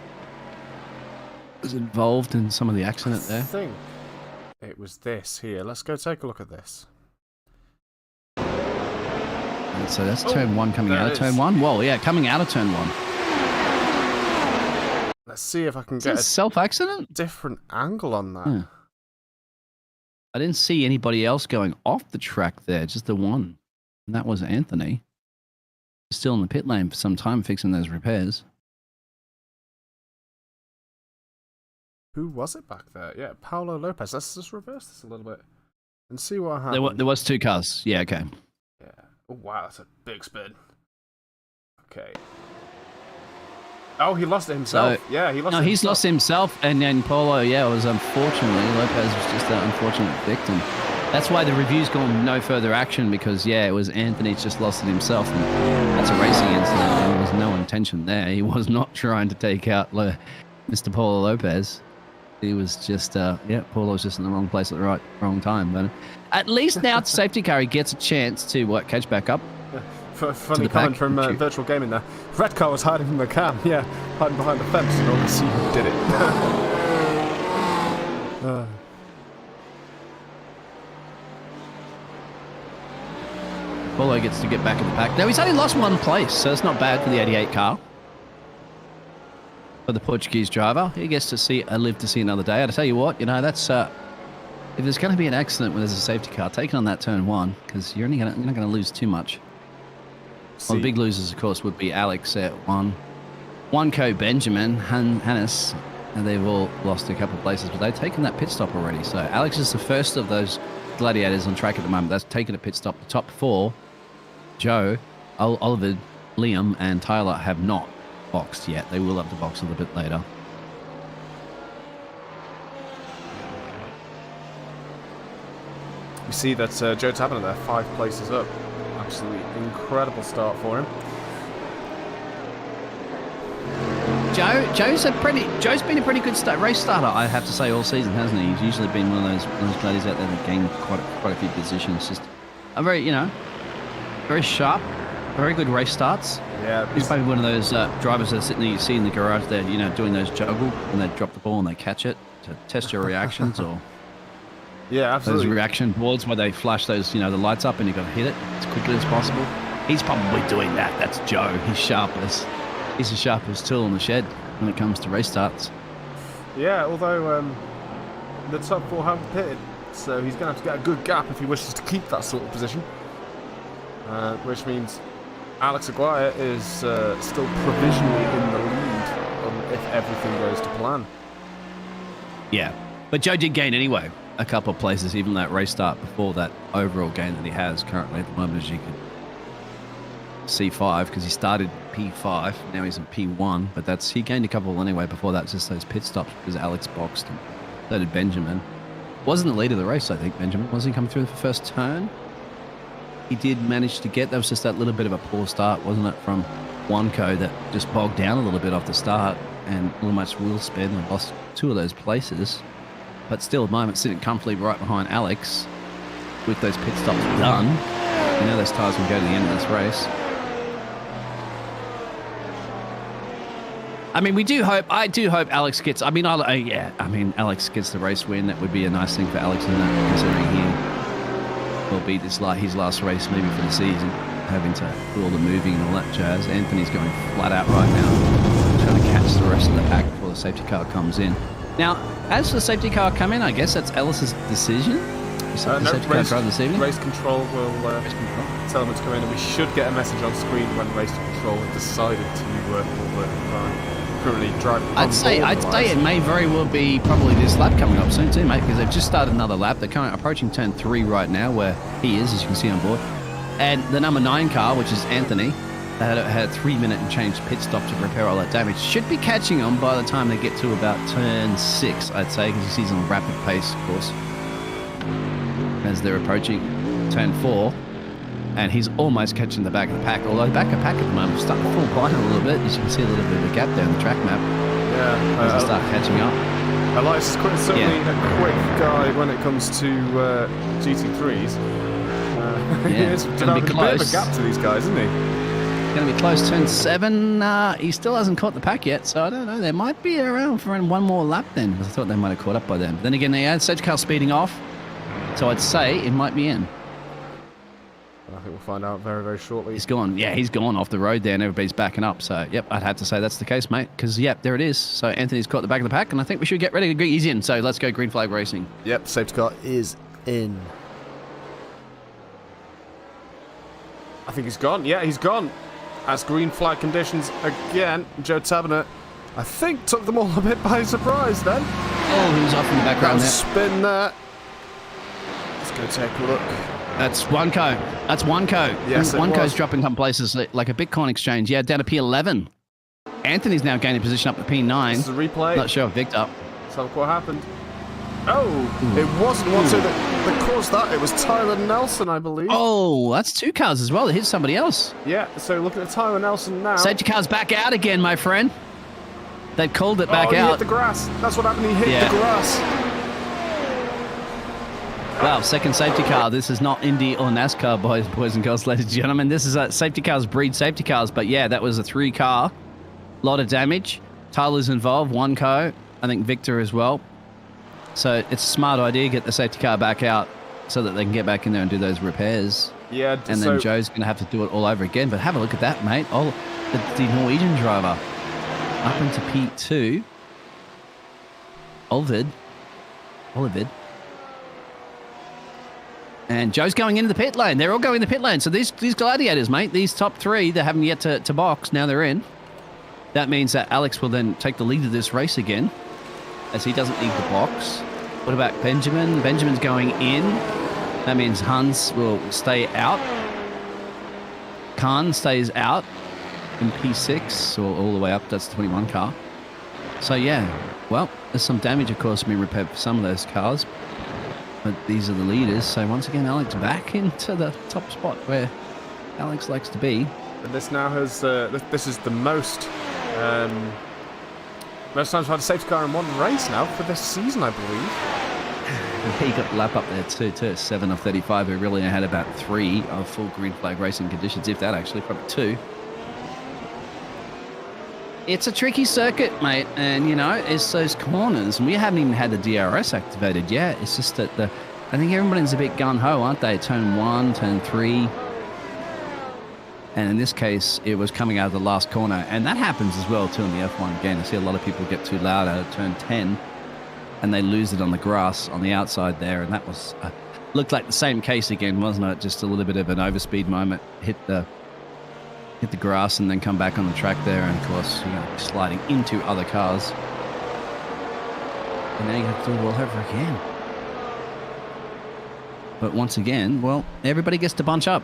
was involved in some of the accident I there. think it was this here. Let's go take a look at this. And so that's turn 1 coming there out it of turn is. 1. Well, yeah, coming out of turn 1. Let's see if I can Is it get a a self-accident? different angle on that. Hmm. I didn't see anybody else going off the track there, just the one. And that was Anthony. Still in the pit lane for some time fixing those repairs. Who was it back there? Yeah, Paulo Lopez. Let's just reverse this a little bit and see what happened. There was 2 cars. Yeah, okay. Yeah. Oh, wow, that's a big spin. Okay. Oh, he lost it himself. So- Yeah, he lost it No, he's himself. lost himself, and then Paulo, yeah, was unfortunately, Lopez was just an unfortunate victim. That's why the review's gone no further action, because, yeah, it was Anthony's just lost it himself, and that's a racing incident, and there was no intention there. He was not trying to take out Mr. Paulo Lopez. He was just, Paulo was just in the wrong place at the wrong time. But at least now, it's a safety car, he gets a chance to, catch back up. Funny the comment back. from Virtual Gaming there. Red car was hiding from the cam. Yeah, hiding behind the fence in order to see who did it. Paulo gets to get back in the pack. Now, he's only lost 1 place, so it's not bad for the 88 car. For the Portuguese driver, he gets to live to see another day. I tell you what, that's if there's going to be an accident when there's a safety car, take it on that turn 1, because you're not going to lose too much. Well, the big losers, of course, would be Alex at 1 co Benjamin, Hannes, and they've all lost a couple of places, but they've taken that pit stop already. So Alex is the first of those gladiators on track at the moment that's taken a pit stop. The top 4, Joe, Oliver, Liam, and Tyler have not boxed yet. They will have to box a little bit later. We see that Joe Taverner there, 5 places up. Absolutely incredible start for him. Joe's been a pretty good race starter, I have to say, all season, hasn't he? He's usually been one of those gladiators out there that gained quite a few positions. Just a very sharp, very good race starts. Yeah, He's probably one of those drivers that you see in the garage there, doing those juggle and they drop the ball and they catch it to test your reactions, or yeah, those absolutely. reaction boards where they flash those, the lights up and you've got to hit it as quickly as possible. He's probably doing that. That's Joe. He's the sharpest tool in the shed. when it comes to race starts. Yeah, although the top 4 haven't pitted, so he's going to have to get a good gap if he wishes to keep that sort of position. Which means Alex Aguirre is still provisionally in the lead if everything goes to plan. Yeah, but Joe did gain anyway, a couple of places, even that race start before that overall gain that he has currently at the moment, as you can see, 5, because he started P5, now he's in P1, but he gained a couple anyway before that, just those pit stops, because Alex boxed him. So did Benjamin. Wasn't the lead of the race, I think, Benjamin. Wasn't he coming through the first turn? He did manage to get, that was just that little bit of a poor start, wasn't it, from Wanko that just bogged down a little bit off the start and almost wheel sped and lost 2 of those places. But still, at the moment, sitting comfortably right behind Alex with those pit stops done. You know those tyres can go to the end of this race. I mean, I do hope Alex gets, Alex gets the race win. That would be a nice thing for Alex, in that, considering he will be his last race maybe for the season, having to do all the moving and all that jazz. Anthony's going flat out right now, trying to catch the rest of the pack before the safety car comes in. Now, as for the safety car come in, I guess that's Ellis's decision. Race control will tell them to come in, and we should get a message on screen when race control have decided to pull the line. Currently driving. I'd say it may very well be probably this lap coming up soon too, mate, because they've just started another lap. They're approaching turn 3 right now, where he is, as you can see on board. And the number 9 car, which is Anthony, had a 3-minute and change pit stop to repair all that damage. Should be catching on by the time they get to about turn 6, I'd say, because he's on a rapid pace, of course, as they're approaching turn 4. And he's almost catching the back of the pack, although the back of the pack at the moment is starting to fall behind a little bit. As you can see a little bit of a gap there in the track map. Yeah. As they start catching up. Elias is certainly a quick guy when it comes to GT3s. He's developing a bit of a gap to these guys, isn't he? Going to be close. Turn 7. He still hasn't caught the pack yet, so I don't know. They might be around for one more lap then, because I thought they might have caught up by then. But then again, they had safety car speeding off, so I'd say it might be in. I think we'll find out very, very shortly. He's gone. Yeah, he's gone off the road there, and everybody's backing up. So, yep, I'd have to say that's the case, mate. Because, yep, there it is. So Anthony's caught the back of the pack, and I think we should get ready to go. He's in. So let's go green flag racing. Yep, safety car is in. I think he's gone. Yeah, he's gone. As green flag conditions again, Joe Taberner, I think, took them all a bit by surprise then. Oh, who's off in the background there? Spin there. Let's go take a look. That's Wanko. Yes, Wanko's dropping some places like a Bitcoin exchange. Yeah, down to P11. Anthony's now gaining position up to P9. This is a replay. Not sure if Victor. Let's have a look what happened. Oh, it wasn't Wanko that caused that. It was Tyler Nelson, I believe. Oh, that's 2 cars as well. It hit somebody else. Yeah, so looking at Tyler Nelson now. Safety car's back out again, my friend. They've called it back out. He hit the grass. That's what happened. He hit the grass. Wow, second safety car. This is not Indy or NASCAR, boys and girls, ladies and gentlemen. This is safety cars breed safety cars. But yeah, that was a 3-car. Lot of damage. Tyler's involved. Wanko. I think Victor as well. So it's a smart idea. Get the safety car back out so that they can get back in there and do those repairs. Yeah. And then Joe's going to have to do it all over again. But have a look at that, mate. Oh, the Norwegian driver up into P2. Olivid. And Joe's going into the pit lane. They're all going in the pit lane. So these gladiators, mate, these top 3, they haven't yet to box. Now they're in. That means that Alex will then take the lead of this race again, as he doesn't need the box. What about Benjamin? Benjamin's going in. That means Hans will stay out. Khan stays out in P6, or all the way up. That's the 21 car. So, yeah, well, there's some damage, of course, being repaired for some of those cars. But these are the leaders. So once again, Alex back into the top spot where Alex likes to be. And this now has this is the most times we've had a safety car in one race now for this season, I believe. He got a lap up there too. 7 of 35. We really had about 3 of full green flag racing conditions, if that actually, probably 2. It's a tricky circuit, mate, and, you know, it's those corners. We haven't even had the DRS activated yet. It's just that I think everybody's a bit gung-ho, aren't they? Turn 1, turn 3. And in this case, it was coming out of the last corner. And that happens as well, too, in the F1 game. I see a lot of people get too loud out of turn 10 and they lose it on the grass on the outside there. And that was looked like the same case again, wasn't it? Just a little bit of an overspeed moment. Hit the grass and then come back on the track there. And, of course, sliding into other cars. And now you have to do it all over again. But once again, well, everybody gets to bunch up.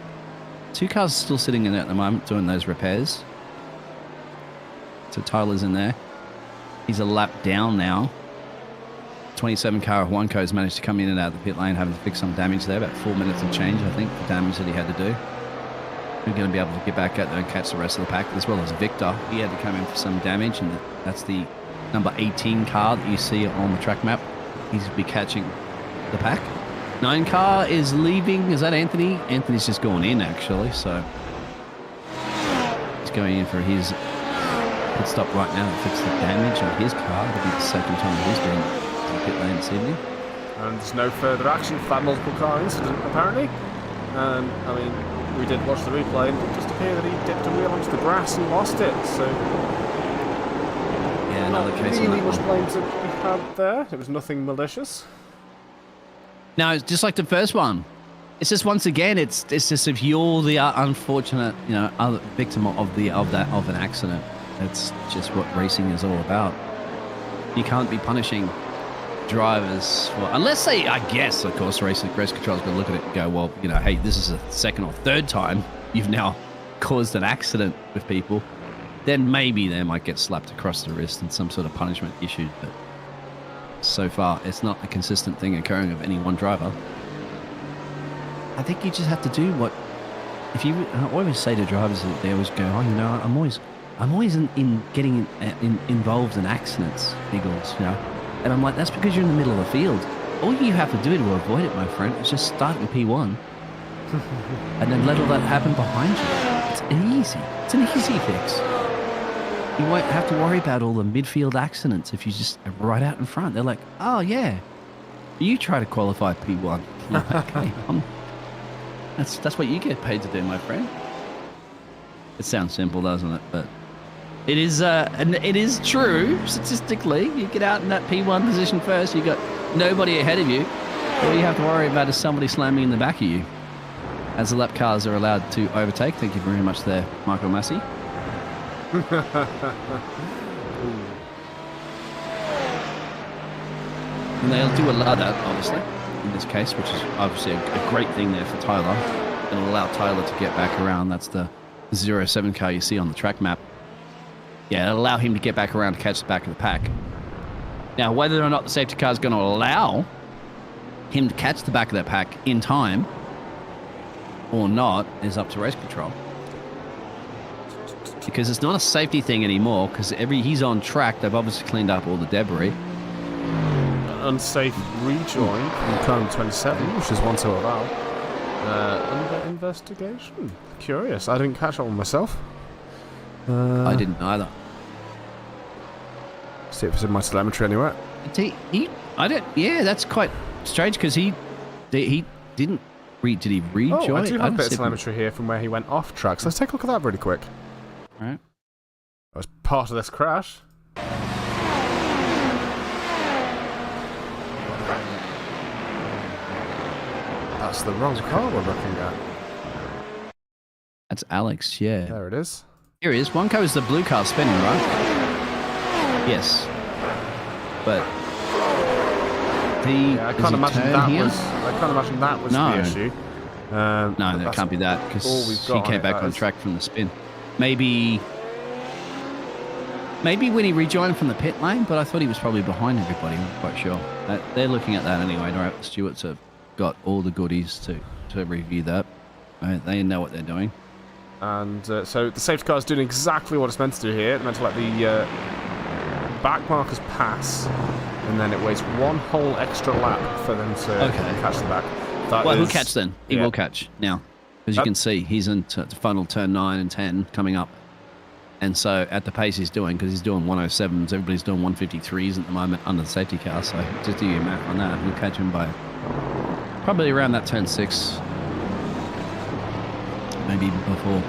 2 cars still sitting in there at the moment doing those repairs. So Tyler's in there. He's a lap down now. 27 car of Wanko has managed to come in and out of the pit lane, having to fix some damage there. About 4 minutes of change, I think, the damage that he had to do. We're going to be able to get back out there and catch the rest of the pack, as well as Victor. He had to come in for some damage, and that's the number 18 car that you see on the track map. He's going to be catching the pack. 9 car is leaving. Is that Anthony? Anthony's just going in, actually, so he's going in for his pit stop right now to fix the damage on his car. It'll be the second time he's been to the pit lane this evening. And there's no further action for that multiple car incident, apparently. And, I mean, we did watch the replay, and it just appeared that he dipped a wheel onto the grass and lost it, so... Yeah, another case of really that much one. blame to be had there. It was nothing malicious. No, it's just like the first one. It's just once again, it's just if you're the unfortunate, other victim of an accident. That's just what racing is all about. You can't be punishing drivers for, unless they, I guess, of course, race control's going to look at it and go, well, hey, this is the second or third time you've now caused an accident with people. Then maybe they might get slapped across the wrist and some sort of punishment issued, but so far it's not a consistent thing occurring of any one driver. I think you just have to do what, I always say to drivers that they always go, I'm always in getting involved in accidents, Eagles, and I'm like, that's because you're in the middle of the field. All you have to do to avoid it, my friend, is just start in P1 and then let all that happen behind you. It's an easy fix. You won't have to worry about all the midfield accidents if you just are right out in front. They're like, oh, yeah, you try to qualify P1. You're like, okay, that's what you get paid to do, my friend. It sounds simple, doesn't it? But it is, and it is true statistically. You get out in that P1 position first, you got nobody ahead of you. All you have to worry about is somebody slamming in the back of you. As the lap cars are allowed to overtake. Thank you very much there, Michael Massey. And they'll do allow that, obviously, in this case, which is obviously a great thing there for Tyler. It'll allow Tyler to get back around. That's the 07 car you see on the track map. Yeah, it'll allow him to get back around to catch the back of the pack. Now, whether or not the safety car is going to allow him to catch the back of that pack in time or not is up to race control. Because it's not a safety thing anymore, because he's on track. They've obviously cleaned up all the debris. Unsafe rejoin from Cone 27, which is one to allow. Under investigation. Curious. I didn't catch that one myself. I didn't either. See if it's in my telemetry anywhere. Yeah, that's quite strange, because he didn't did he rejoin? Oh, I do have a bit of telemetry here from where he went off track. So let's take a look at that really quick. All right. That was part of this crash. That's the wrong car we're looking at. That's Alex, yeah. There it is. Here he is. Wanko is the blue car spinning, right? Yes. But I can't imagine that was the issue. No, that can't be that, because he came back on track from the spin. Maybe when he rejoined from the pit lane, but I thought he was probably behind everybody. I'm not quite sure. They're looking at that anyway. Right, the stewards have got all the goodies to review that. They know what they're doing. And so the safety car is doing exactly what it's meant to do here. It's meant to let the back markers pass, and then it waits one whole extra lap for them to catch the back. He'll catch then. He will catch now. As you can see, he's in final turn 9 and 10 coming up. And so at the pace he's doing, because he's doing 107s, everybody's doing 153s at the moment under the safety car. So just do your math on that. He'll catch him by probably around that turn 6. Maybe even before.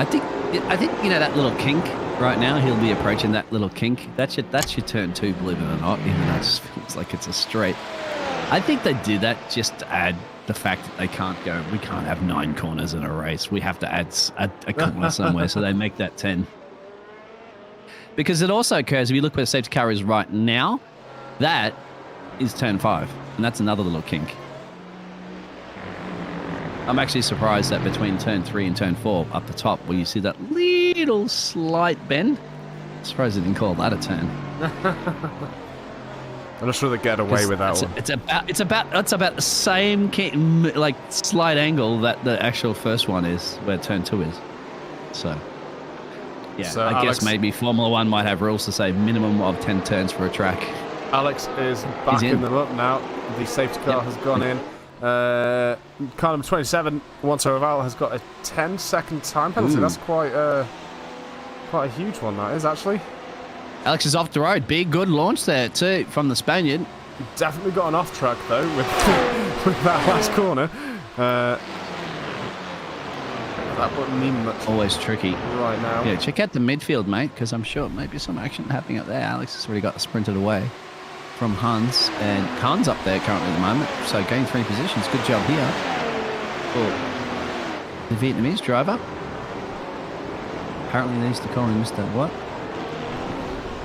I think that little kink right now. He'll be approaching that little kink. That's your turn 2, believe it or not. Even though it just feels like it's a straight. I think they do that just to add the fact that they can't go. We can't have 9 corners in a race. We have to add a corner somewhere, so they make that 10. Because it also occurs if you look where the safety car is right now, that is turn 5, and that's another little kink. I'm actually surprised that between turn 3 and turn 4 up the top where you see that little slight bend, I'm surprised they didn't call that a turn. I'm not sure they get away with that one. It's about the same like slight angle that the actual first one is, where turn 2 is. So, yeah, So I Alex, guess maybe Formula One might have rules to say minimum of 10 turns for a track. Alex is backing them up now. The safety car has gone in. Car number 27, Juancho Oval, has got a 10-second time penalty. Ooh. That's quite a huge one, that is, actually. Alex is off the road. Big, good launch there too from the Spaniard. Definitely got an off track though with, with that last corner. That wouldn't mean much Always tricky. right now. Yeah, check out the midfield, mate, because I'm sure maybe some action happening up there. Alex has already got sprinted away from Hans, and Khan's up there currently at the moment, so gained 3 positions. Good job here for the Vietnamese driver. Apparently they used to call him Mr. what?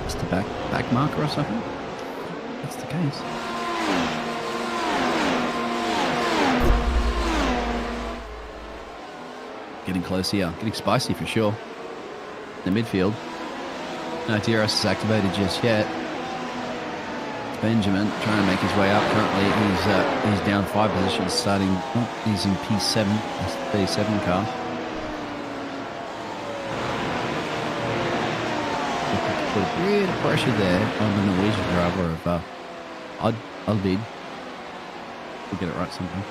Mr. Back marker or something? That's the case. Getting close here, getting spicy for sure. The midfield. No DRS is activated just yet. Benjamin trying to make his way up. Currently, he's down 5 positions, starting. Oh, he's in P7, that's the 37 car. Put a bit of pressure there on the Norwegian driver of Alvid. We'll get it right sometime.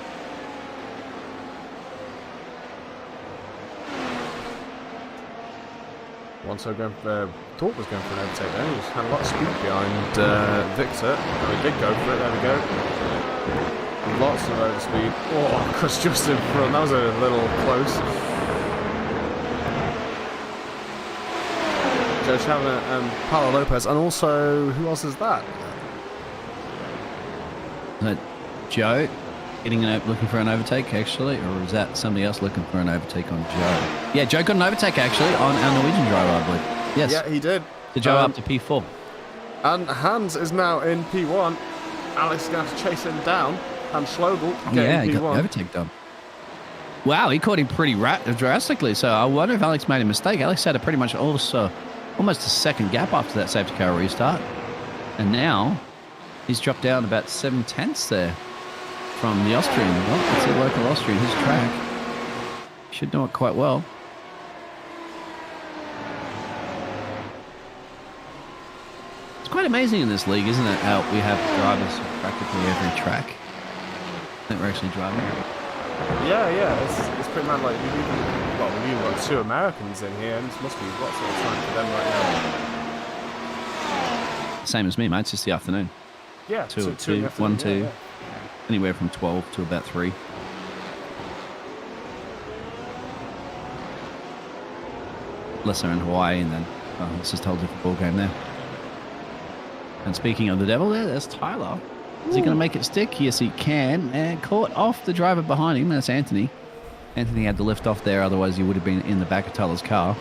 Thought was going for an overtake there. He had a lot of speed behind Victor. Oh, he did go for it. There we go. Lots of overspeed. Oh, Chris just in front. That was a little close. Joe Chavner and Paulo Lopez. And also, who else is that? Joe looking for an overtake, actually, or is that somebody else looking for an overtake on Joe? Yeah, Joe got an overtake, actually, on our Norwegian driver, I believe. Yes. Yeah, he did. The Joe up to P4. And Hans is now in P1. Alex is going to have to chase him down. Hans Schlegel getting He got P1. the overtake done. Wow, he caught him pretty drastically, so I wonder if Alex made a mistake. Alex had pretty much almost a second gap after that safety car restart. And now he's dropped down about 7/10 there from the Austrian. Well, it's a local Austrian, his track. Should know it quite well. It's quite amazing in this league, isn't it, how we have drivers for practically every track that we're actually driving. Yeah, it's pretty mad. Like, we've even got 2 Americans in here, and this must be lots of time for them right now. Same as me, mate. It's just the afternoon. Yeah, Two, two in the afternoon, 1, 2. yeah. Anywhere from 12 to about 3. Unless they're in Hawaii, and then it's just a whole different ball game there. And speaking of the devil, there's Tyler. Is he going to make it stick? Yes, he can. And caught off the driver behind him. That's Anthony. Anthony had to lift off there, otherwise he would have been in the back of Tyler's car.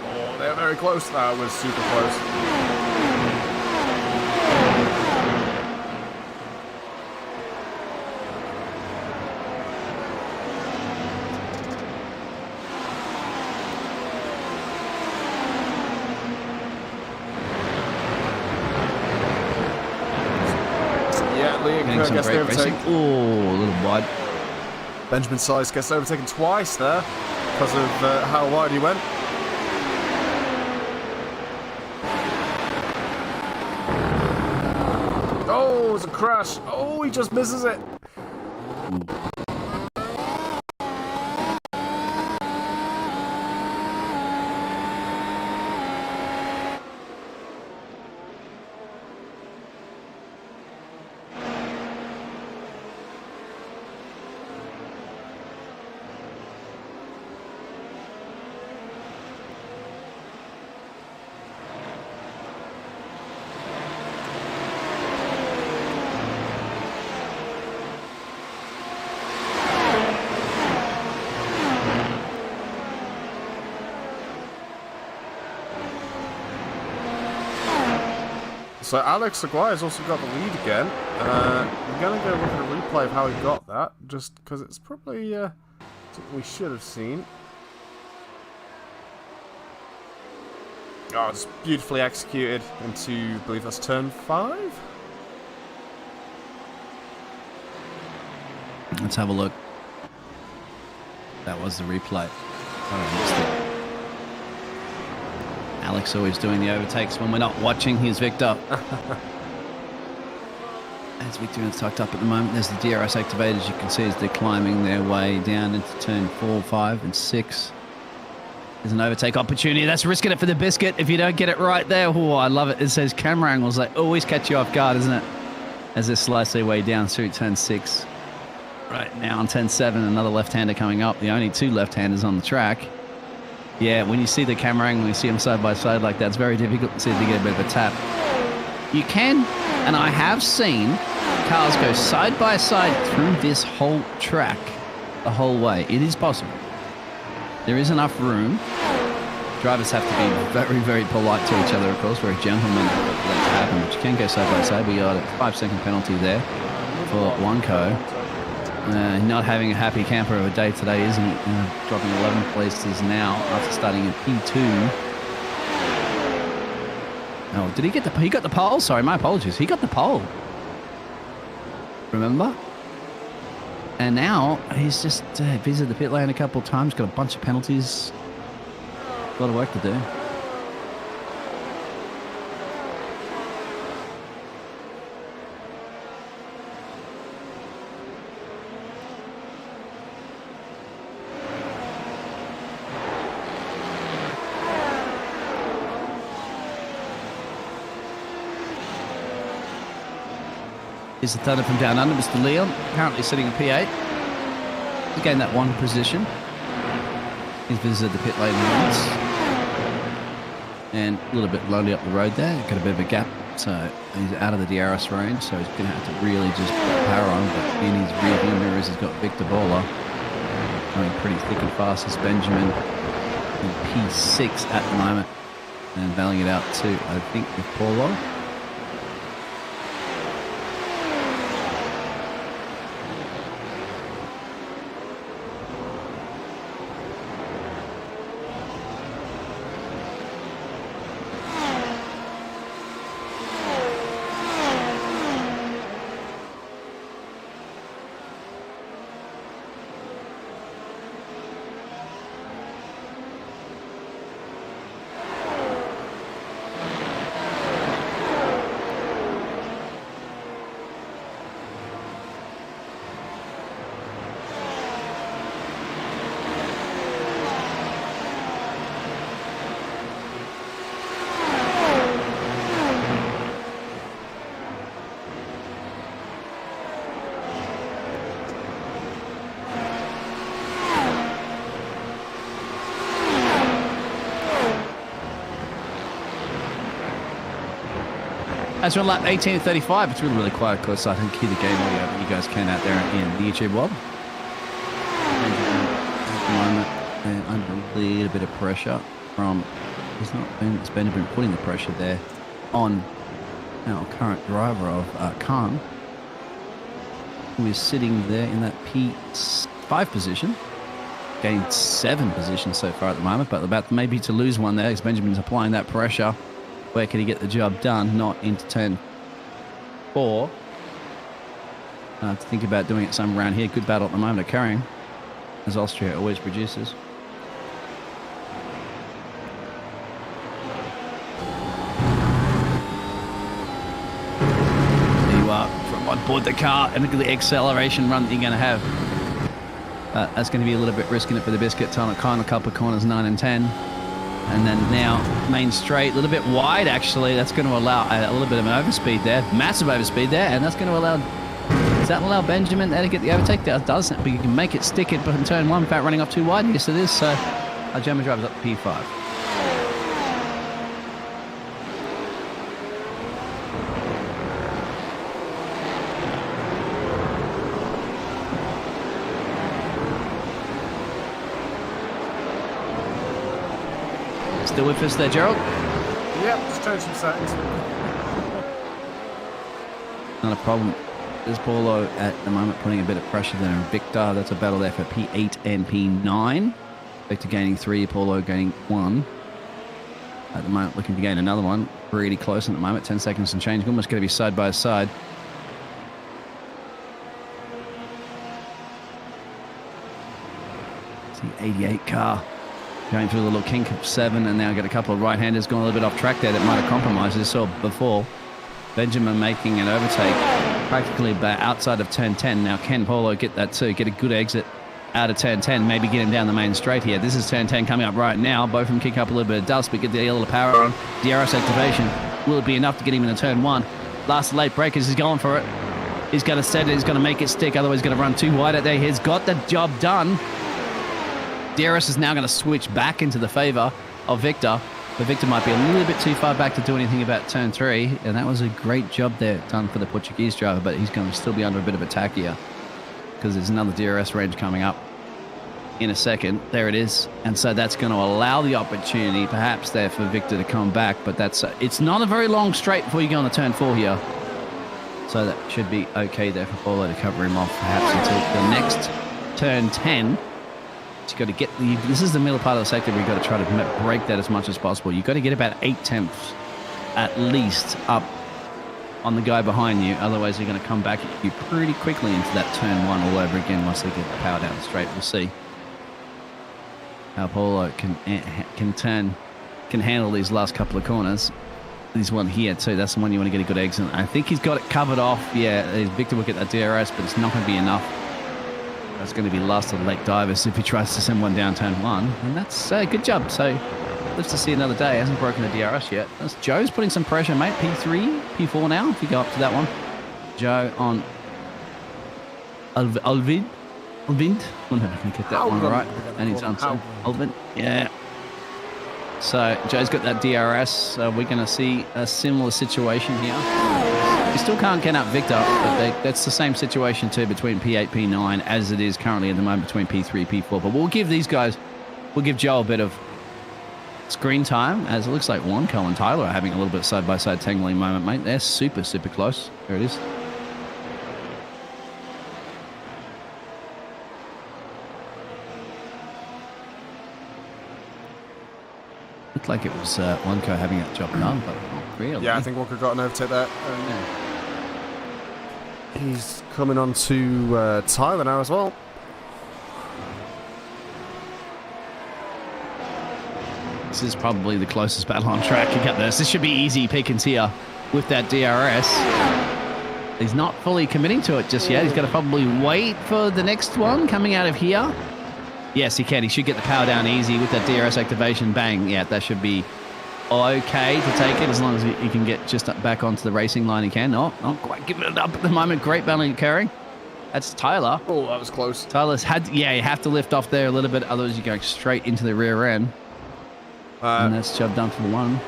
Oh, they're very close. That was super close. Liam Getting some gets the great overtake. racing. Oh, a little wide. Benjamin Size gets overtaken twice there because of how wide he went. Oh, it's a crash. Oh, he just misses it. So Alex Aguirre's also got the lead again. We're going to go look at a replay of how he got that, just because it's probably something we should have seen. Oh, it's beautifully executed into, I believe that's turn 5? Let's have a look. That was the replay. I missed it. Alex always doing the overtakes when we're not watching. Here's Victor. As Victor is tucked up at the moment, there's the DRS activated. As you can see, as they're climbing their way down into turn 4, 5, and 6. There's an overtake opportunity. That's risking it for the biscuit if you don't get it right there. Oh, I love it. It says camera angles. They always catch you off guard, isn't it? As they slice their way down through turn 6. Right now on turn 7, another left-hander coming up. The only 2 left-handers on the track. Yeah, when you see the camera angle, you see them side by side like that, it's very difficult to see if you get a bit of a tap. You can, and I have seen cars go side by side through this whole track the whole way. It is possible. There is enough room. Drivers have to be very, very polite to each other, of course. Very gentlemen let that happen, but you can go side by side. We got a 5-second penalty there for Wanko. Not having a happy camper of a day today, isn't he? Dropping 11 places now after starting at P2. Oh, did he get the... He got the pole? Sorry, my apologies. He got the pole. Remember? And now he's just visited the pit lane a couple of times, got a bunch of penalties. A lot of work to do. Here's the thunder from down under, Mr. Leon, currently sitting in P8. He's gained that 1 position. He's visited the pit lane once. And a little bit lonely up the road there, got a bit of a gap. So he's out of the DRS range, so he's going to have to really just put power on. But in his rear view mirrors, he's got Victor Bola going pretty thick and fast as Benjamin in P6 at the moment. And battling it out too, I think, with Paulo. As we're on lap 18:35, it's really quiet because I think hear the game audio, but you guys can out there in the YouTube world. At the moment, they're under a little bit of pressure from... It's Benjamin putting the pressure there on our current driver of Khan, who is sitting there in that P5 position. Gained 7 positions so far at the moment, but about maybe to lose one there as Benjamin's applying that pressure. Where can he get the job done? Not into turn 4. To think about doing it somewhere around here. Good battle at the moment occurring, as Austria always produces. There you are from on board the car, and look at the acceleration run that you're going to have. That's going to be a little bit risking it for the biscuit. Time a couple of corners, 9 and 10. And then now main straight, a little bit wide actually. That's going to allow a little bit of an overspeed there, massive overspeed there, and that's going to allow. Does that allow Benjamin there to get the overtake? That doesn't, but you can make it stick it in turn 1 without running off too wide. Yes, it is. So our German driver's up to P5. Still with us there, Gerald? Yep, just change some settings. Not a problem. There's Paulo at the moment putting a bit of pressure there on Victor. That's a battle there for P8 and P9. Victor gaining 3, Paulo gaining 1. At the moment, looking to gain another one. Pretty close at the moment. 10 seconds and change. Almost going to be side by side. It's the 88 car going through the little kink of 7, and now got a couple of right-handers going a little bit off track there that might have compromised. As saw before, Benjamin making an overtake practically outside of turn 10. Now can Paulo get that too? Get a good exit out of turn 10, maybe get him down the main straight here. This is turn 10 coming up right now. Both of them kick up a little bit of dust, but get the little power on. DRS activation. Will it be enough to get him into turn 1? Last late breakers, he's going for it. He's going to set it, he's going to make it stick, otherwise he's going to run too wide out there. He's got the job done. DRS is now going to switch back into the favour of Victor, but Victor might be a little bit too far back to do anything about turn 3, and that was a great job there done for the Portuguese driver, but he's going to still be under a bit of attack here because there's another DRS range coming up in a second. There it is. And so that's going to allow the opportunity perhaps there for Victor to come back, but it's not a very long straight before you go on to turn 4 here. So that should be okay there for Paulo to cover him off perhaps until the next turn 10. So you got to get this is the middle part of the sector where you've got to try to break that as much as possible. You've got to get about 8 tenths at least up on the guy behind you. Otherwise, you're going to come back at you pretty quickly into that turn 1 all over again once they get the power down the straight. We'll see how Paulo can handle these last couple of corners. There's one here too. That's the one you want to get a good exit. I think he's got it covered off. Yeah, Victor will get that DRS, but it's not going to be enough. That's going to be last of the late divers if he tries to send one down turn 1. And that's a good job. So lives to see another day. Hasn't broken the DRS yet. That's Joe's putting some pressure, mate. P3, P4 now, if you go up to that one. Joe on Alvid. I wonder if I can get that one right. And he's on Alvid. Yeah. So Joe's got that DRS. So we're going to see a similar situation here. We still can't get up Victor, but that's the same situation too between P8, P9 as it is currently at the moment between P3, P4. But we'll give Joe a bit of screen time, as it looks like Wanko and Tyler are having a little bit side-by-side tangling moment, mate. They're super, super close. There it is. Looked like it was Wanko having that job done, but not really. Yeah, I think Walker got an overtake there. He's coming on to Tyler now as well. This is probably the closest battle on track you got this. This should be easy pickings here with that DRS. He's not fully committing to it just yet. He's got to probably wait for the next one coming out of here. Yes, he can. He should get the power down easy with that DRS activation. Bang. Yeah, that should be okay to take it as long as he can get just back onto the racing line. He can. Not quite giving it up at the moment. Great battling occurring. That's Tyler. Oh, that was close. Tyler's you have to lift off there a little bit. Otherwise, you're going straight into the rear end. And that's job done for one.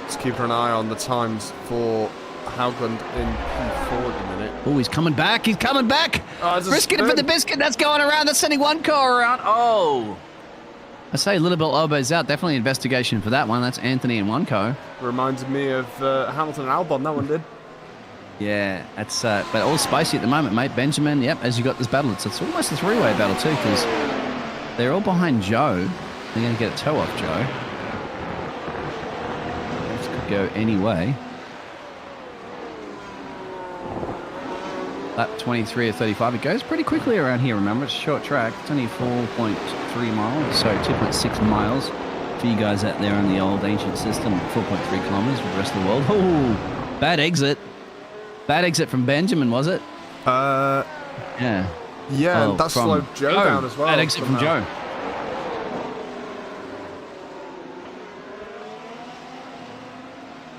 Just keeping an eye on the times for Haugland in P4 at the minute. Oh, he's coming back. He's coming back. Risking it for the biscuit. That's going around. That's sending one car around. Oh. I say a little bit elbows out. Definitely investigation for that one. That's Anthony and Wanko. Reminded me of Hamilton and Albon, that one did. Yeah, that's but all spicy at the moment, mate. Benjamin, yep, as you got this battle, it's almost a three-way battle too, because they're all behind Joe. They're going to get a toe off Joe. This could go any way. Lap 23 or 35. It goes pretty quickly around here, remember. It's a short track. It's only 4.3 miles, so 2.6 miles for you guys out there on the old ancient system. 4.3 kilometers for the rest of the world. Oh, bad exit. Bad exit from Benjamin, was it? Yeah. Yeah, and that slowed Joe down as well. Bad exit from Joe.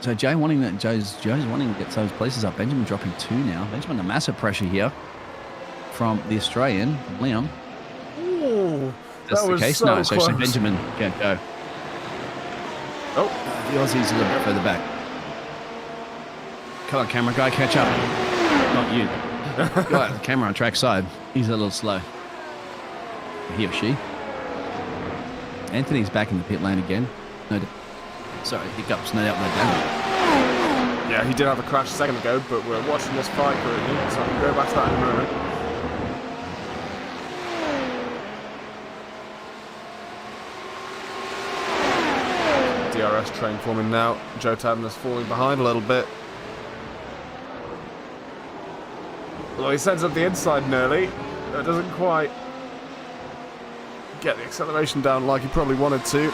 So Joe's wanting to get those places up. Benjamin dropping 2 now. Benjamin under massive pressure here from the Australian, Liam. Ooh, that's the case now. So Benjamin can't go. Oh, the Aussie's a little bit further back. Come on, camera guy, catch up. Not you. Got the camera on track side. He's a little slow. He or she. Anthony's back in the pit lane again. Sorry, hiccups, no doubt, no doubt. Yeah, he did have a crash a second ago, but we're watching this fight currently, so I can go back to that in a moment. DRS train forming now. Joe Tabner's falling behind a little bit. Well, he sends up the inside nearly. It doesn't quite get the acceleration down like he probably wanted to.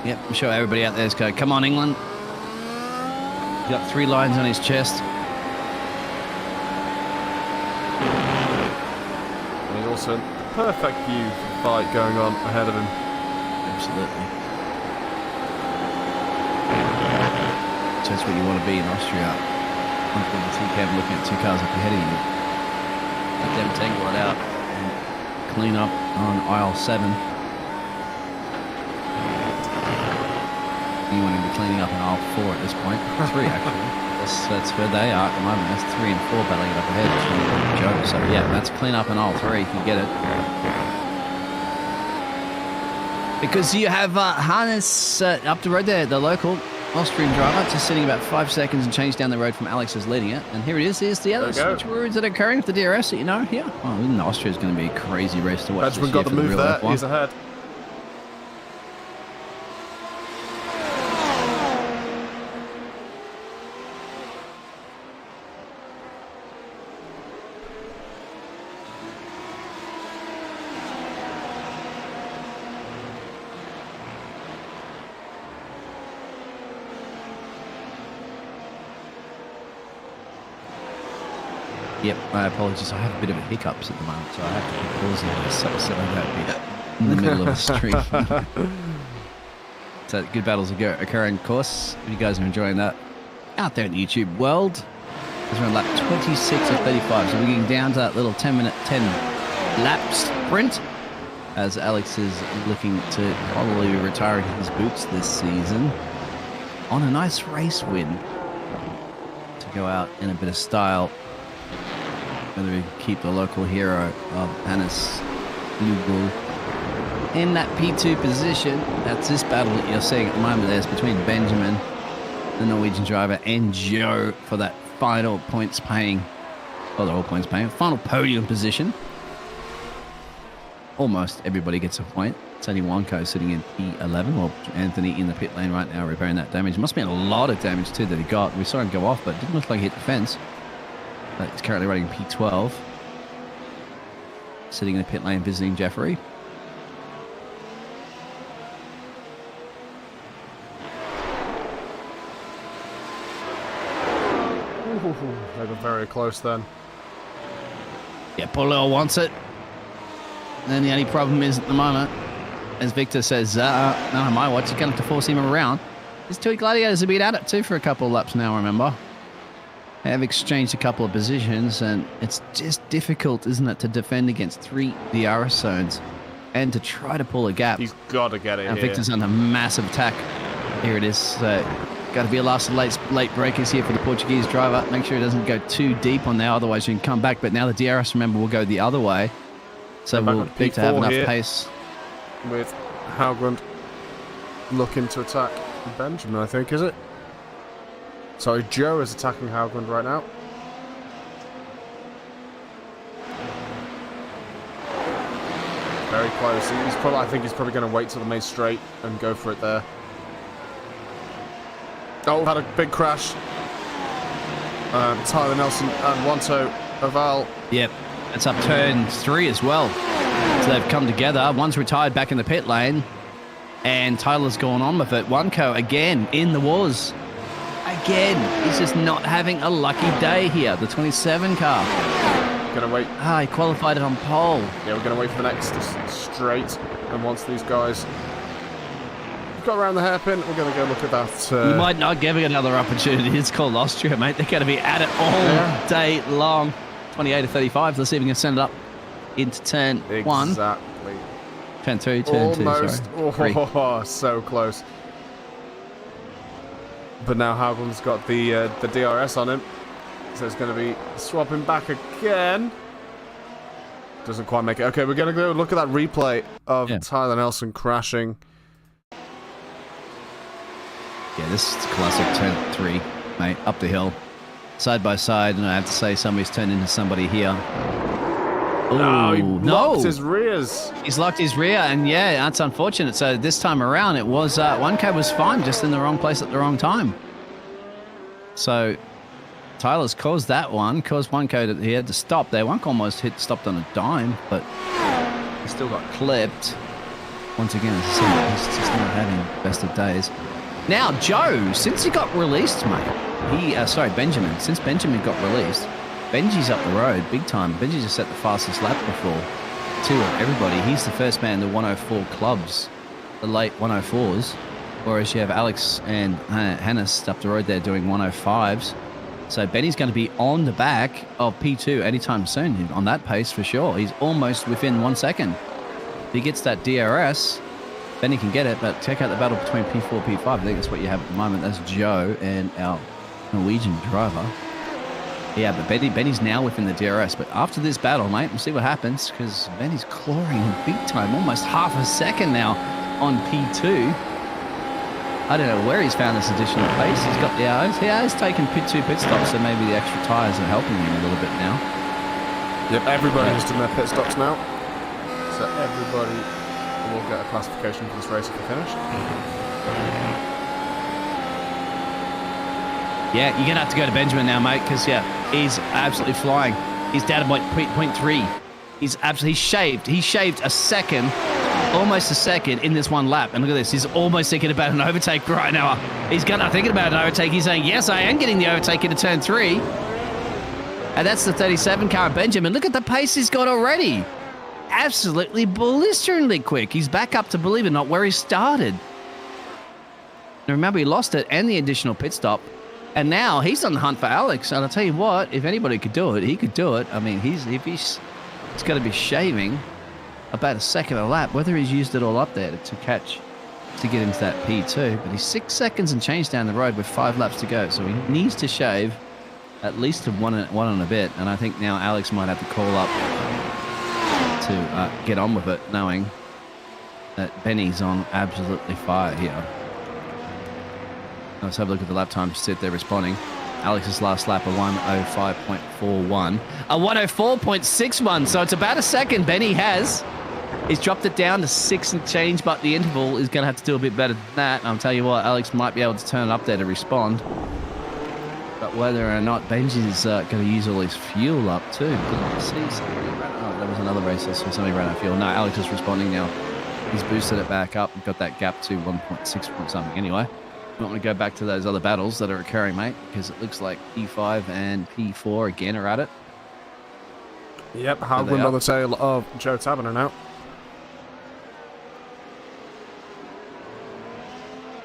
Yep, I'm sure everybody out there's going, come on, England. He's got 3 lines on his chest. And he's also the perfect view for the fight going on ahead of him. Absolutely. So that's what you want to be in Austria. Up in the T-cab looking at 2 cars up ahead of you. Let them tangle it out and clean up on aisle 7. You want to be cleaning up in aisle 4 at this point. 3 actually. That's where they are at the moment. That's 3 and 4 battling it up ahead. Joe. So yeah, that's clean up in aisle 3 if you get it. Because you have Hannes up the road there, the local Austrian driver, just sitting about 5 seconds and change down the road from Alex who's leading it. And here it is. Here's the other switcheroos that are occurring with the DRS that you know here. Oh, in Austria is going to be a crazy race to watch. Benjamin got the move there. He's ahead. Yep, my apologies. I have a bit of a hiccups at the moment, so I have to keep pausing this so I don't be in the middle of a stream. So good battles are occurring, of course. If you guys are enjoying that out there in the YouTube world, because we're on lap 26 of 35, so we're getting down to that little 10 lap sprint, as Alex is looking to probably be retiring his boots this season on a nice race win to go out in a bit of style. Whether we keep the local hero of Hannes Lugol in that P2 position. That's this battle that you're seeing at the moment. There's between Benjamin, the Norwegian driver, and Joe for that final points paying, well, they're all points paying, final podium position. Almost everybody gets a point. It's only Wanko sitting in P11. Well, Anthony in the pit lane right now repairing that damage. Must have been a lot of damage too that he got. We saw him go off, but it didn't look like he hit the fence. But he's currently running P12. Sitting in the pit lane visiting Jeffrey. They got very close then. Yeah, Paulo wants it. And the only problem is at the moment, as Victor says, none of my watch, you're going to have to force him around. These 2 gladiators have been at it too for a couple of laps now, remember? They have exchanged a couple of positions, and it's just difficult, isn't it, to defend against 3 DRS zones and to try to pull a gap. He's got to get it And here. Victor's under massive attack. Here it is. Got to be a last of late breakers here for the Portuguese driver. Make sure he doesn't go too deep on there, otherwise you can come back. But now the DRS, remember, will go the other way. So we'll need to have enough pace. With Haugland looking to attack Benjamin, I think, is it? Sorry, Joe is attacking Haugland right now. Very close. I think he's probably going to wait till the main straight and go for it there. Oh, had a big crash. Tyler Nelson and Wanto Oval. Yep, it's up turn 3 as well. So they've come together. One's retired back in the pit lane, and Tyler's gone on with it. Wanko again in the wars. Again, he's just not having a lucky day here. The 27 car. Gonna wait. He qualified it on pole. Yeah, we're gonna wait for the next straight. And once these guys got around the hairpin, we're gonna go look at that. You might not give it another opportunity. It's called Austria, mate. They're going to be at it all day long. 28 to 35. Let's see if we can send it up into turn 1. Exactly. Turn 2, turn 2, Almost. sorry. Oh, so close. But now Haugland's got the DRS on him. So it's going to be swapping back again. Doesn't quite make it. Okay, we're going to go look at that replay of Tyler Nelson crashing Yeah, this is classic turn 3, mate. Up the hill, side by side, and I have to say somebody's turned into somebody here. Oh, he Ooh, locked his rears. He's locked his rear, and yeah, that's unfortunate. So this time around, it was 1K was fine, just in the wrong place at the wrong time. So Tyler's caused that one, caused 1K he had to stop there. 1K almost stopped on a dime, but he still got clipped. Once again, as I said, he's just not having the best of days. Now, Joe, since he got released, mate, Benjamin, since Benjamin got released, Benji's up the road big time. Benji just set the fastest lap before two of everybody. He's the first man to 104 clubs, the late 104s, whereas you have Alex and Hannes up the road there doing 105s. So Benny's going to be on the back of P2 anytime soon on that pace for sure. He's almost within 1 second. If he gets that DRS, Benny can get it, but check out the battle between P4 and P5. I think that's what you have at the moment. That's Joe and our Norwegian driver. Yeah, but Benny's now within the DRS. But after this battle, mate, we'll see what happens, because Benny's clawing big time, almost half a second now on P2. I don't know where he's found this additional pace. He's got the hours. He has taken two pit stops, so maybe the extra tyres are helping him a little bit now. Yep, everybody has done their pit stops now. So everybody will get a classification for this race if they finish. Yeah, you're going to have to go to Benjamin now, mate, because, yeah, he's absolutely flying. He's down to point 0.3. He's shaved a second, almost a second in this one lap. And look at this. He's almost thinking about an overtake right now. He's thinking about an overtake. He's saying, yes, I am getting the overtake into turn 3. And that's the 37 car of Benjamin. Look at the pace he's got already. Absolutely blisteringly quick. He's back up to, believe it or not, where he started. Now, remember, he lost it and the additional pit stop. And now he's on the hunt for Alex. And I'll tell you what, if anybody could do it, he could do it. I mean, he's going to be shaving about a second a lap, whether he's used it all up there to get into that P2. But he's 6 seconds and change down the road with 5 laps to go. So he needs to shave at least one and a bit. And I think now Alex might have to call up to get on with it, knowing that Benny's on absolutely fire here. Let's have a look at the lap time. Sit there responding. Alex's last lap, a 1:05.41. A 1:04.61, so it's about a second Benny has. He's dropped it down to 6 and change, but the interval is going to have to do a bit better than that. And I'll tell you what, Alex might be able to turn it up there to respond. But whether or not Benji's going to use all his fuel up too. That was another race. So somebody ran out of fuel. No, Alex is responding now. He's boosted it back up. Got that gap to 1.6 point something anyway. I want to go back to those other battles that are occurring, mate, because it looks like P5 and P4 again are at it. Yep, Hagland on the tail of Joe Taverner now.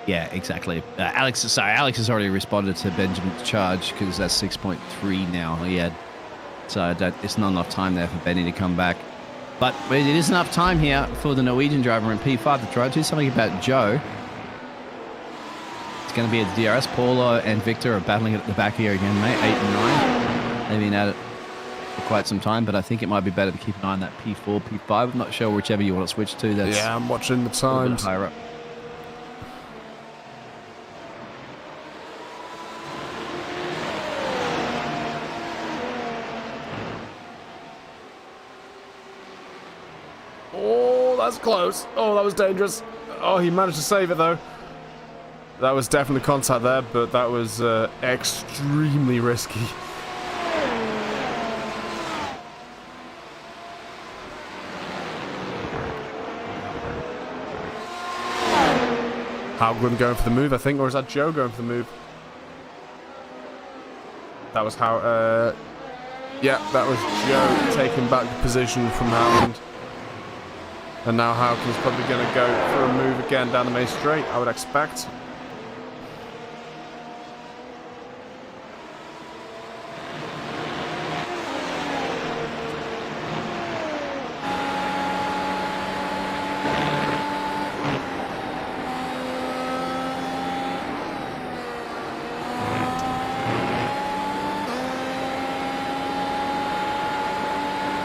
Yeah, exactly. Alex has already responded to Benjamin's charge because that's 6.3 now. He had, so it's not enough time there for Benny to come back. But it is enough time here for the Norwegian driver in P5 to try to do something about Joe. It's going to be a DRS. Paulo and Victor are battling it at the back here again, mate. 8 and 9. They've been at it for quite some time, but I think it might be better to keep an eye on that P4, P5. I'm not sure whichever you want to switch to. That's I'm watching the times. higher up. Oh, that's close. Oh, that was dangerous. Oh, he managed to save it, though. That was definitely contact there, but that was extremely risky. Hagland going for the move, I think, or is that Joe going for the move? That was how, yeah, that was Joe taking back the position from Hagland. And now Hagland's probably going to go for a move again down the main straight, I would expect.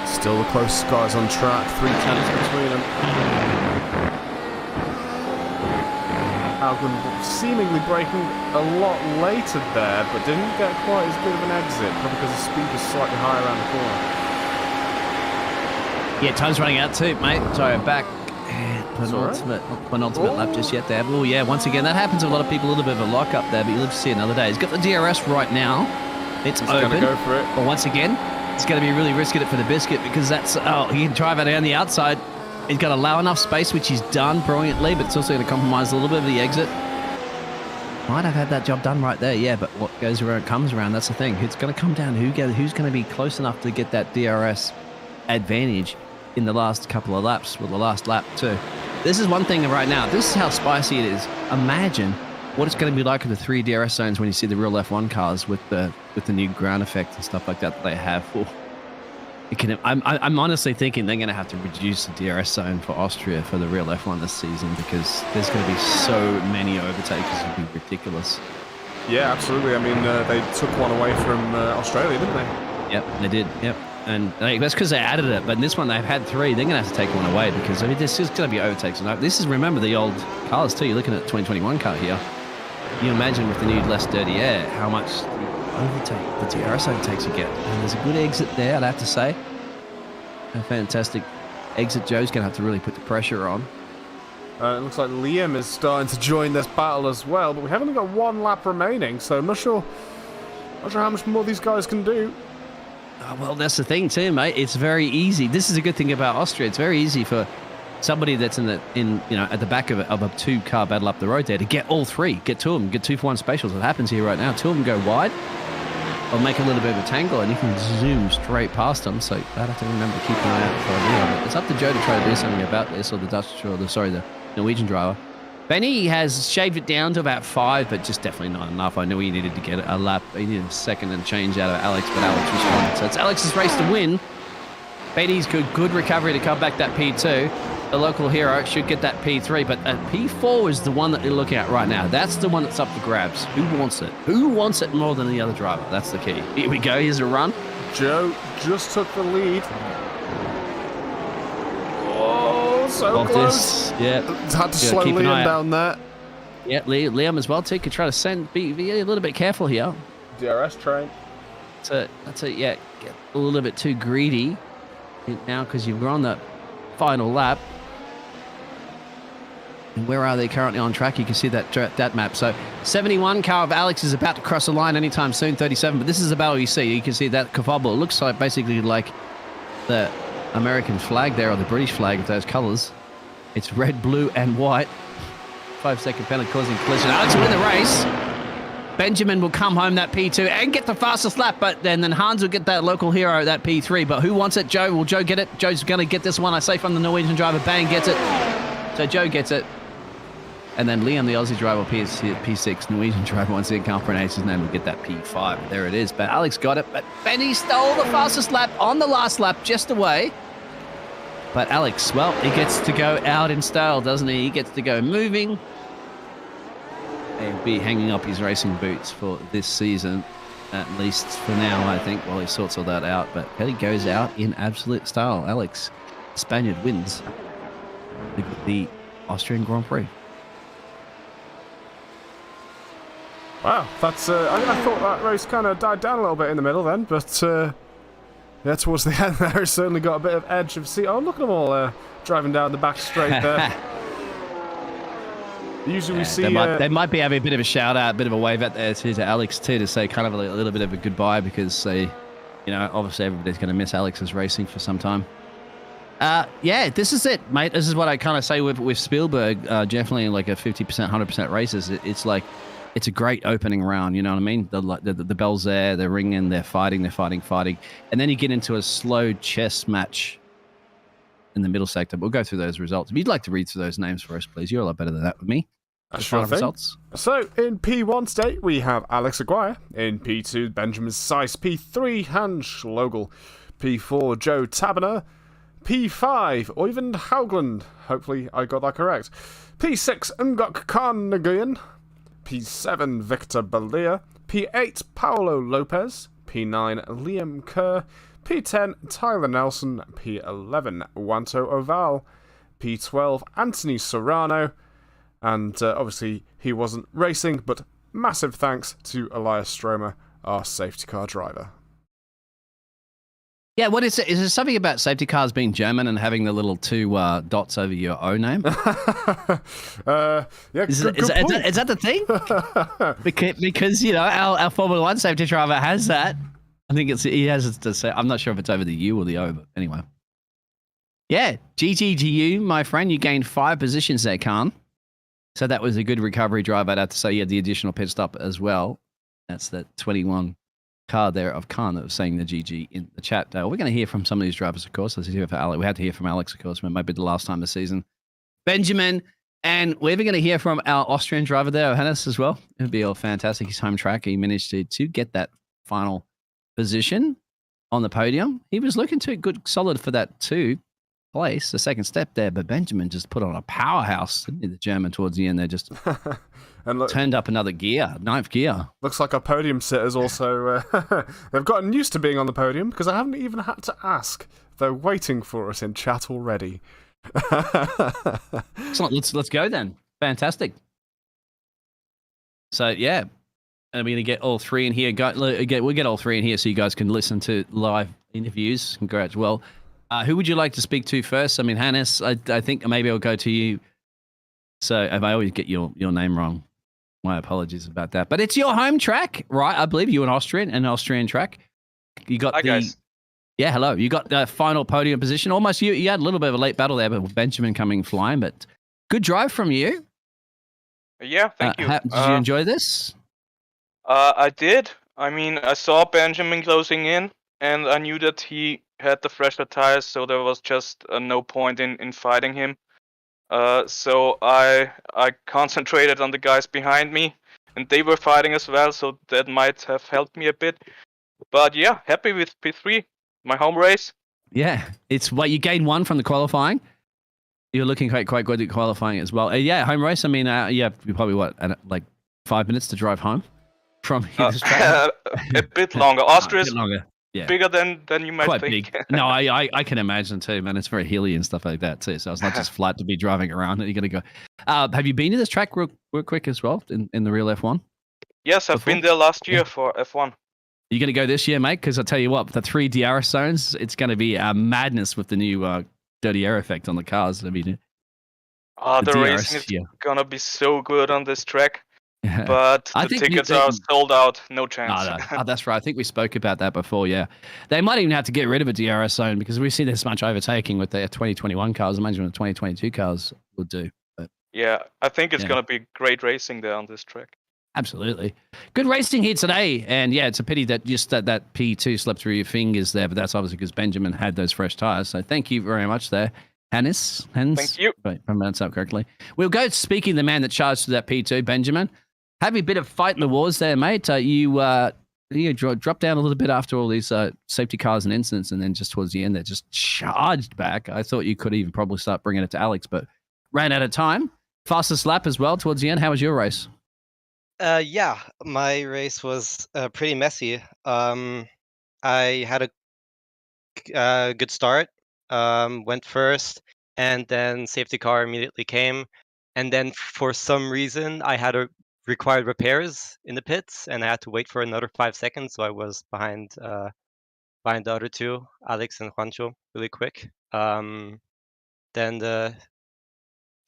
Still the closest guys on track, 3 tenths between them. Albon seemingly braking a lot later there, but didn't get quite as good of an exit, probably because the speed was slightly higher around the corner. Yeah, time's running out too, mate. Sorry, back. Penultimate lap just yet there. Oh, yeah, once again, that happens to a lot of people. A little bit of a lock up there, but you'll live to see another day. He's got the DRS right now. It's He's open. going to go for it. But once again, it's going to be really risking it for the biscuit because that's, he can drive it down the outside. He's got to allow enough space, which he's done brilliantly, but it's also going to compromise a little bit of the exit. Might have had that job done right there, yeah, but what goes around comes around. That's the thing. It's going to come down to who's going to be close enough to get that DRS advantage in the last couple of laps, well, the last lap too. This is one thing right now. This is how spicy it is. Imagine what it's going to be like in the 3 DRS zones when you see the real F1 cars with the new ground effect and stuff like that they have. Ooh. I'm honestly thinking they're going to have to reduce the DRS zone for Austria for the real F1 this season because there's going to be so many overtakes. It'll be ridiculous. Yeah, absolutely. I mean, they took one away from Australia, didn't they? Yep, they did. Yep. And that's because they added it. But in this one, they've had 3. They're going to have to take one away because, I mean, this is going to be overtakes. This is, remember, the old cars, too. You're looking at the 2021 car here. You imagine with the new less dirty air how much the DRS overtakes you get. And there's a good exit there, I'd have to say. A fantastic exit. Joe's going to have to really put the pressure on. It looks like Liam is starting to join this battle as well, but we have only got 1 lap remaining, so I'm not sure how much more these guys can do. Oh, well, that's the thing too, mate. It's very easy. This is a good thing about Austria. It's very easy for somebody that's at the back of a 2-car battle up the road there to get all 3, get 2 of them, get 2-for-1 specials. What happens here right now? 2 of them go wide, or make a little bit of a tangle, and you can zoom straight past them. So I'd have to remember to keep an eye out for Leo. But it's up to Joe to try to do something about this, or the Norwegian driver. Benny has shaved it down to about 5, but just definitely not enough. I knew he needed to get a lap. He needed a second and change out of Alex, but Alex responded. So it's Alex's race to win. Benny's good recovery to come back that P2. The local hero should get that P3, but P4 is the one that you're looking at right now. That's the one that's up for grabs. Who wants it? Who wants it more than the other driver? That's the key. Here we go. Here's a run. Joe just took the lead. So close. Yeah. Had to slow Liam down there. Yeah, Liam as well too. Could try to be a little bit careful here. DRS train. That's a get a little bit too greedy now because you've gone that final lap. And where are they currently on track? You can see that map. So 71 car of Alex is about to cross the line anytime soon. 37, but this is the battle you see. You can see that Kavobble. It looks like basically like the American flag there, or the British flag of those colours. It's red, blue, and white. 5-second penalty causing collision. Alex will win the race. Benjamin will come home that P2 and get the fastest lap, but then Hans will get that local hero, that P3. But who wants it? Joe. Will Joe get it? Joe's going to get this one, I say, from the Norwegian driver. Bang gets it. So Joe gets it. And then Liam, the Aussie driver, P6, Norwegian driver, once again can't pronounce his name, will get that P5. There it is. But Alex got it. But Benny stole the fastest lap on the last lap, just away. But Alex, well, he gets to go out in style, doesn't he? He gets to go moving. He'll be hanging up his racing boots for this season, at least for now, I think, while he sorts all that out. But he goes out in absolute style. Alex, Spaniard, wins the Austrian Grand Prix. Wow, that's. I thought that race kind of died down a little bit in the middle then, but yeah, towards the end there, it's certainly got a bit of edge of see. Oh, look at them all driving down the back straight there. Usually we see they might be having a bit of a shout out, a bit of a wave out there to Alex too, to say kind of a little bit of a goodbye because they, obviously everybody's going to miss Alex's racing for some time. Yeah, this is it, mate. This is what I kind of say with Spielberg. Definitely like a 50%, 100% races. It's like. It's a great opening round, you know what I mean? The bell's there, they're ringing, they're fighting. And then you get into a slow chess match in the middle sector. We'll go through those results. If you'd like to read through those names for us, please. You're a lot better than that with me. Sure thing. Results. So, in P1 state, we have Alex Aguirre. In P2, Benjamin Seiss. P3, Hans Schlogel. P4, Joe Taberner. P5, Oyvind Haugland. Hopefully I got that correct. P6, Ngok Khan Nguyen. P7, Victor Balia. P8, Paolo Lopez. P9, Liam Kerr. P10, Tyler Nelson. P11, Wanto Oval. P12, Anthony Serrano. And obviously he wasn't racing, but massive thanks to Elias Stromer, our safety car driver. Yeah, what is it? Is there something about safety cars being German and having the little two dots over your O name? Yeah, Is good point. that the thing? Because you know our Formula One safety driver has that. I think he has it to say. I'm not sure if it's over the U or the O, but anyway. Yeah, GG to you, my friend. You gained 5 positions there, Khan. So that was a good recovery drive. I'd have to say you had the additional pit stop as well. That's that 21 card there of Khan that was saying the GG in the chat. We're going to hear from some of these drivers, of course. Let's hear from Alex. We had to hear from Alex, of course. It might be the last time this season. Benjamin, and we're even going to hear from our Austrian driver there, Hannes, as well. It'd be all fantastic. His home track. He managed to get that final position on the podium. He was looking too good, solid for that place, the second step there, but Benjamin just put on a powerhouse, didn't he, the German towards the end. They just and look, turned up another gear, 9th gear. Looks like our podium sitters also, they've gotten used to being on the podium because I haven't even had to ask. They're waiting for us in chat already. So let's go then. Fantastic. So yeah, I'm going to get all 3 in here. We'll get all 3 in here so you guys can listen to live interviews. Congrats. Well, who would you like to speak to first? I mean, Hannes, I think maybe I'll go to you. So if I always get your name wrong, my apologies about that. But it's your home track, right? I believe you're an Austrian track. You got guys. Yeah, hello. You got the final podium position. Almost you had a little bit of a late battle there, but Benjamin coming flying. But good drive from you. Yeah, thank you. Did you enjoy this? I did. I mean, I saw Benjamin closing in, and I knew that he had the fresher tires, so there was just no point in fighting him. So I concentrated on the guys behind me, and they were fighting as well, so that might have helped me a bit. But yeah, happy with P3, my home race. Yeah, it's what you gained 1 from the qualifying. You're looking quite good at qualifying as well. Yeah, home race. I mean, you probably like 5 minutes to drive home from this track. A bit longer. Austria's a bit longer. Yeah. Bigger than you might Quite think. big. No, I can imagine too, man. It's very hilly and stuff like that too. So it's not just flat to be driving around. You're going to go. Have you been to this track real quick as well in the real F1? Yes, I've been there last year for F1. You going to go this year, mate? Because I'll tell you what, the 3 DRS zones, it's going to be madness with the new dirty air effect on the cars. I mean, the racing is going to be so good on this track. But the tickets are sold out. No chance. No. That's right. I think we spoke about that before. Yeah. They might even have to get rid of a DRS zone because we see this much overtaking with their 2021 cars. Imagine what the 2022 cars would do. But, yeah, I think it's going to be great racing there on this track. Absolutely. Good racing here today. And yeah, it's a pity that just that P2 slipped through your fingers there, but that's obviously because Benjamin had those fresh tires. So thank you very much there. Hannes? Thank you. Right, if I pronounced that correctly. We'll go speaking the man that charged to that P2, Benjamin. Have a bit of fight in the wars there, mate. You dropped down a little bit after all these safety cars and incidents, and then just towards the end, they just charged back. I thought you could even probably start bringing it to Alex, but ran out of time. Fastest lap as well towards the end. How was your race? Yeah, my race was pretty messy. I had a good start, went first, and then safety car immediately came. And then for some reason, I had required repairs in the pits, and I had to wait for another 5 seconds, so I was behind the other 2, Alex and Juancho, really quick. Then the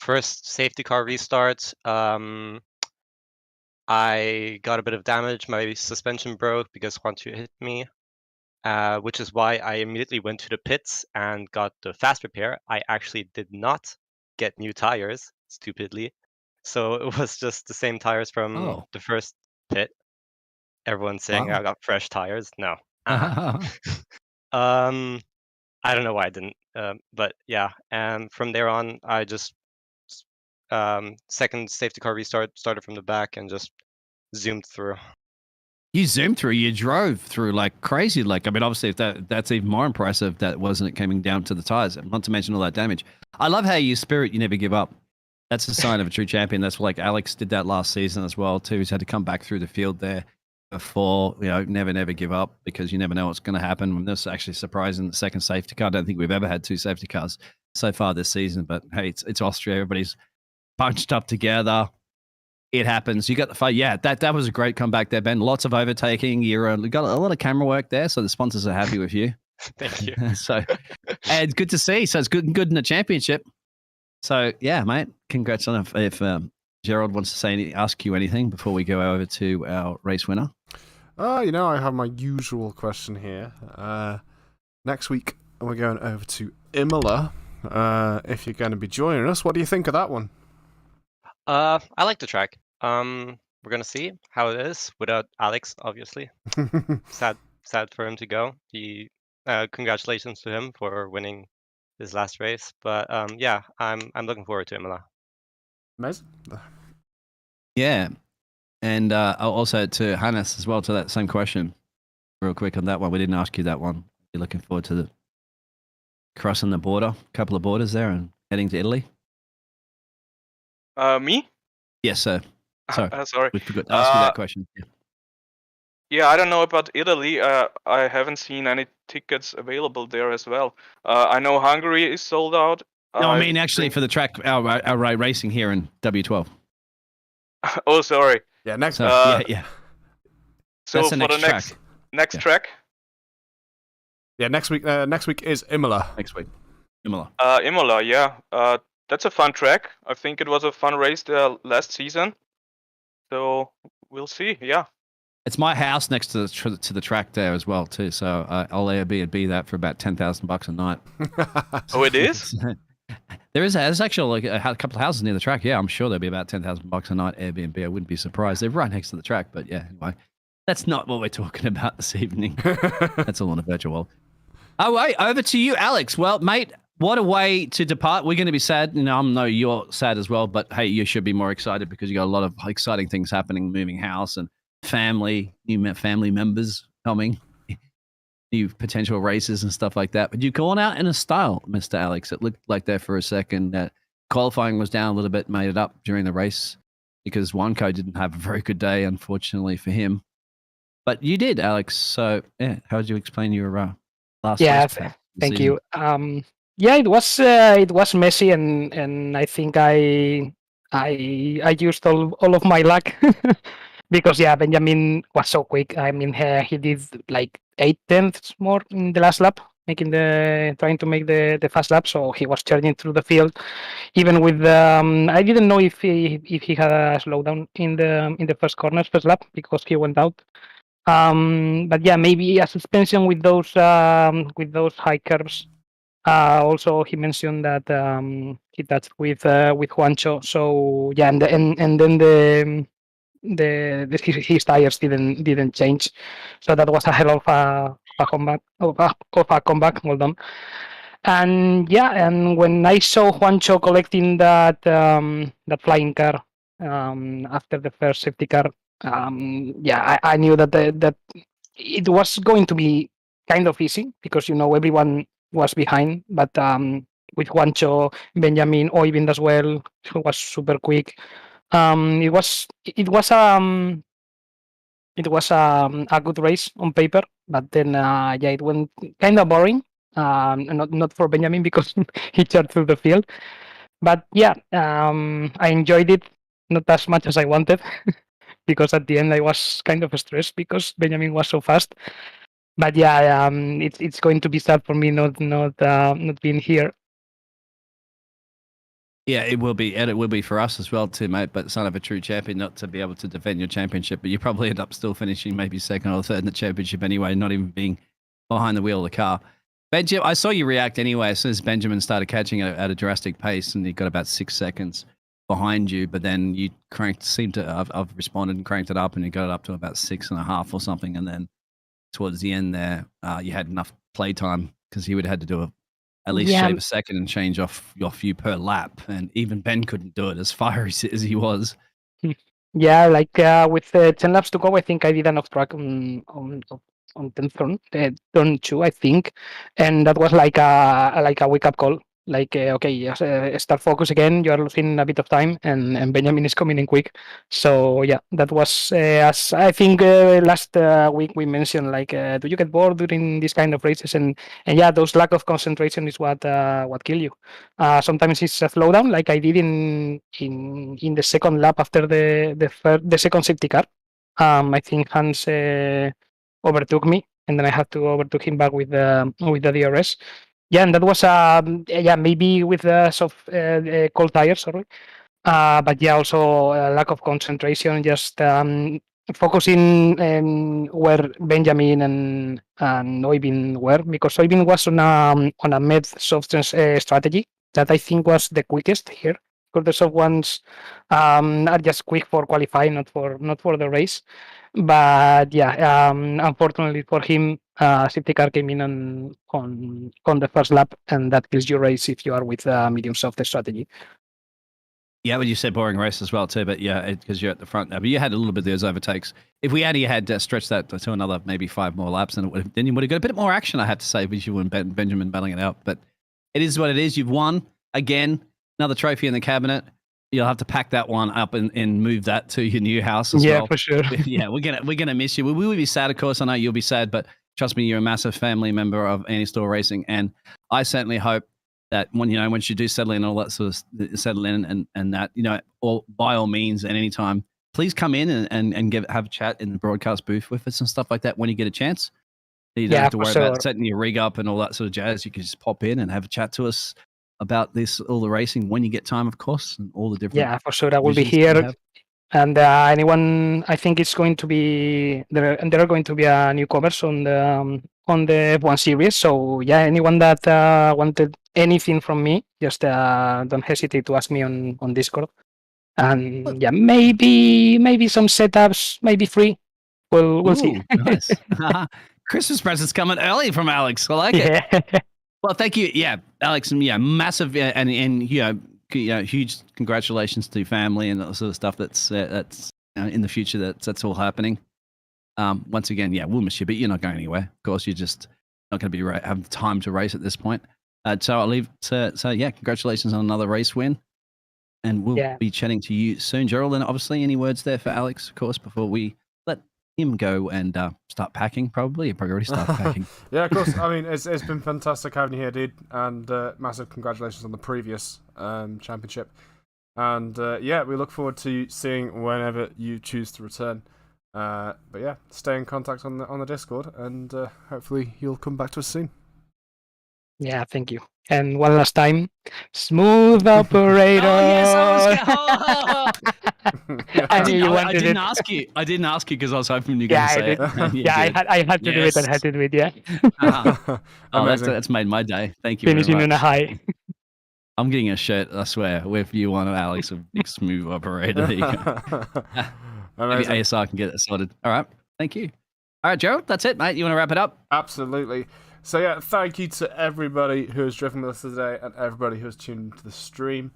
first safety car restart, I got a bit of damage. My suspension broke because Juancho hit me, which is why I immediately went to the pits and got the fast repair. I actually did not get new tires, stupidly. So it was just the same tires from the first pit. Everyone's saying I got fresh tires. No. I don't know why I didn't. But yeah. And from there on, I just second safety car restart, started from the back and just zoomed through. You zoomed through. You drove through like crazy. Like, I mean, obviously, if that's even more impressive. That wasn't it coming down to the tires. Not to mention all that damage. I love how you spirit. You never give up. That's a sign of a true champion. That's like Alex did that last season as well too. He's had to come back through the field there before. Never give up because you never know what's going to happen. This is actually surprising. The second safety car. I don't think we've ever had 2 safety cars so far this season. But hey, it's Austria. Everybody's bunched up together. it happens. You got the fight. Yeah, that was a great comeback there, Ben. Lots of overtaking. You got a lot of camera work there, so the sponsors are happy with you. Thank you. So, and it's good to see. So it's good in the championship. So yeah, mate. Congrats on if Gerald wants to ask you anything before we go over to our race winner. I have my usual question here. Next week we're going over to Imola. If you're going to be joining us, what do you think of that one? I like the track. We're gonna see how it is without Alex, obviously. Sad for him to go. Congratulations to him for winning his last race. But yeah, I'm looking forward to Imola. Amazing. Yeah, and also to Hannes as well, to that same question, real quick on that one. We didn't ask you that one. You're looking forward to crossing the border, a couple of borders there, and heading to Italy? Me? Yes, sir. Sorry, Sorry. we forgot to ask you that question. Yeah. Yeah, I don't know about Italy. I haven't seen any tickets available there as well. I know Hungary is sold out. No, I mean actually for the track, our racing here in W12. Oh, sorry. Yeah, next. So, yeah. So That's for the the next Yeah. track, Yeah, next week. Next week is Imola. Next week, Imola. Imola, yeah. That's a fun track. I think it was a fun race there last season. So we'll see. Yeah. It's my house next to the track there as well too. So I'll Airbnb that for about $10,000 a night. Oh, it is? There's actually like a couple of houses near the track. Yeah, I'm sure there'll be about $10,000 a night Airbnb. I wouldn't be surprised. They're right next to the track. But yeah, anyway, that's not what we're talking about this evening. That's all on a virtual world. Oh wait, over to you, Alex. Well, mate, what a way to depart. We're going to be sad. I know you're sad as well, but hey, you should be more excited because you got a lot of exciting things happening, moving house and new family members coming, new potential races and stuff like that. But you've gone out in a style, Mr. Alex. It looked like there for a second that qualifying was down a little bit, made it up during the race because Wanko didn't have a very good day, unfortunately for him. But you did, Alex. So yeah, how would you explain your last race? Thank you. Yeah, it was messy, and I think I used all of my luck because Benjamin was so quick. I mean, he did like 8/10 more in the last lap, trying to make the fast lap. So he was charging through the field, even with I didn't know if he had a slowdown in the first lap because he went out. But yeah, maybe a suspension with those high curves. Also, he mentioned that he touched with Juancho. So yeah, and then his tires didn't change. So that was a hell of a comeback. Well done. And yeah, and when I saw Juancho collecting that flying car after the first safety car, I knew that it was going to be kind of easy because everyone was behind, but with Juancho, Benjamin, Oyvind as well, who was super quick. It was a good race on paper, but then it went kind of boring. Not for Benjamin because he charged through the field, but yeah, I enjoyed it not as much as I wanted because at the end I was kind of stressed because Benjamin was so fast. But yeah, it's going to be sad for me not being here. Yeah, it will be, and it will be for us as well too, mate. But son of a true champion, not to be able to defend your championship, but you probably end up still finishing maybe second or third in the championship anyway, not even being behind the wheel of the car. Benjamin, I saw you react anyway as soon as Benjamin started catching at a drastic pace, and he got about 6 seconds behind you. But then you I've responded and cranked it up, and you got it up to about 6.5 or something, and then towards the end there, you had enough play time because he would have had to do at least shave a second and change off you per lap. And even Ben couldn't do it as far as he was. Yeah, like with 10 laps to go, I think I did an off track on 10th turn 2, I think. And that was like a wake up call like okay, yes, start focus again. You are losing a bit of time, and Benjamin is coming in quick. So yeah, that was as I think last week we mentioned, like, do you get bored during this kind of races? And yeah, those lack of concentration is what kill you. Sometimes it's a slowdown, like I did in the second lap after the second safety car. I think Hans overtook me, and then I had to overtake him back with the DRS. Yeah, and that was yeah, maybe with the soft cold tires, sorry. But yeah, also lack of concentration, just focusing where Benjamin and Oybin were, because Oybin was on a med substance strategy that I think was the quickest here. Because the soft ones are just quick for qualifying, not for the race. But yeah, unfortunately for him, safety car came in on the first lap, and that kills your race if you are with medium soft strategy. Yeah, well, you said boring race as well too, but yeah, because you're at the front now. But you had a little bit of those overtakes. If we had stretched that to another maybe 5 more laps, then you would have got a bit more action, I have to say, with you and Benjamin battling it out. But it is what it is. You've won again, another trophy in the cabinet. You'll have to pack that one up and move that to your new house as well. Yeah, for sure. Yeah, we're gonna miss you. We will be sad, of course. I know you'll be sad, but trust me, you're a massive family member of Anti-Stall Racing, and I certainly hope that once you do settle in, all that sort of settle in, and that by all means, at any time, please come in and have a chat in the broadcast booth with us and stuff like that when you get a chance. You don't have to worry about setting your rig up and all that sort of jazz. You can just pop in and have a chat to us about all the racing when you get time, of course, and all the different. Yeah, for sure, I will be here. And anyone, I think it's going to be there are going to be newcomers on the F1 series. So yeah, anyone that wanted anything from me, just don't hesitate to ask me on Discord. And yeah, maybe some setups, maybe free. We'll see. Nice. Christmas presents coming early from Alex. I like it. Yeah. Well, thank you. Yeah, Alex, and yeah, massive and huge congratulations to your family and that sort of stuff. That's in the future. That's all happening. Once again, yeah, we'll miss you, but you're not going anywhere. Of course, you're just not going to be have time to race at this point. So I'll leave. So yeah, congratulations on another race win, and we'll be chatting to you soon, Gerald. And obviously, any words there for Alex, of course, before we let him go and start packing? Probably, he'll probably already start packing. Yeah, of course. I mean, it's been fantastic having you here, dude, and massive congratulations on the previous championship. And yeah, we look forward to seeing whenever you choose to return. But yeah, stay in contact on the Discord, and hopefully you'll come back to us soon. Yeah, thank you. And one last time, smooth operator. Oh yes, I knew you wanted it. I didn't ask you because I was hoping you were going to say it. Yeah, I had to do it. I had to do it. Yeah. Oh, that's made my day. Thank you. Finishing on a high. I'm getting a shirt, I swear, with you on Alex, a big smooth operator. There you go. Maybe ASR can get it sorted. All right. Thank you. All right, Joe, that's it, mate. You want to wrap it up? Absolutely. So yeah, thank you to everybody who has driven with us today and everybody who has tuned into the stream.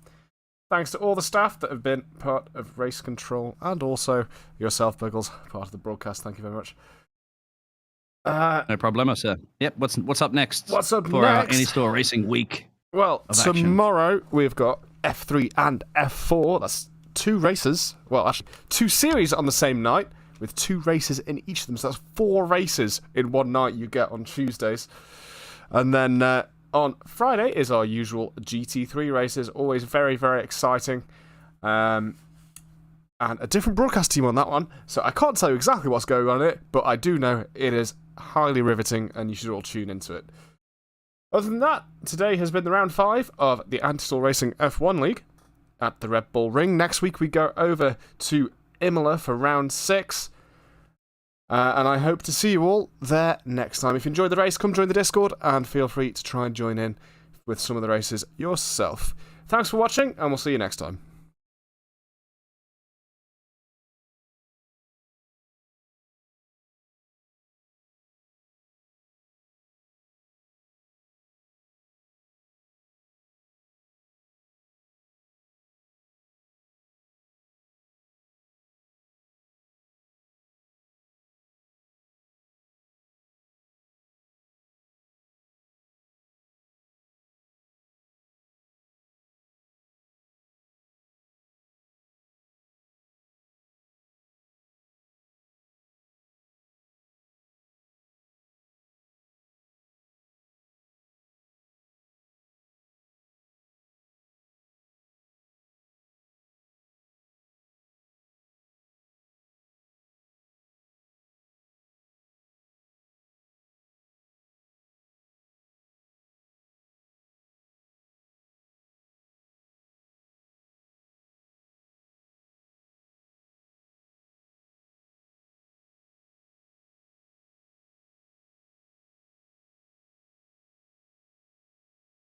Thanks to all the staff that have been part of Race Control, and also yourself, Biggles, part of the broadcast. Thank you very much. No problemo, sir. Yep. What's up next? What's up for next? Our Anti-Stall Racing Week? Well, tomorrow we've got F3 and F4. That's 2 races. Well, actually, 2 series on the same night, with 2 races in each of them. So that's 4 races in one night you get on Tuesdays. And then on Friday is our usual GT3 races. Always very, very exciting. And a different broadcast team on that one. So I can't tell you exactly what's going on in it, but I do know it is highly riveting and you should all tune into it. Other than that, today has been the round 5 of the Anti-Stall Racing F1 League at the Red Bull Ring. Next week we go over to Imola for round 6. And I hope to see you all there next time. If you enjoyed the race, come join the Discord and feel free to try and join in with some of the races yourself. Thanks for watching, and we'll see you next time.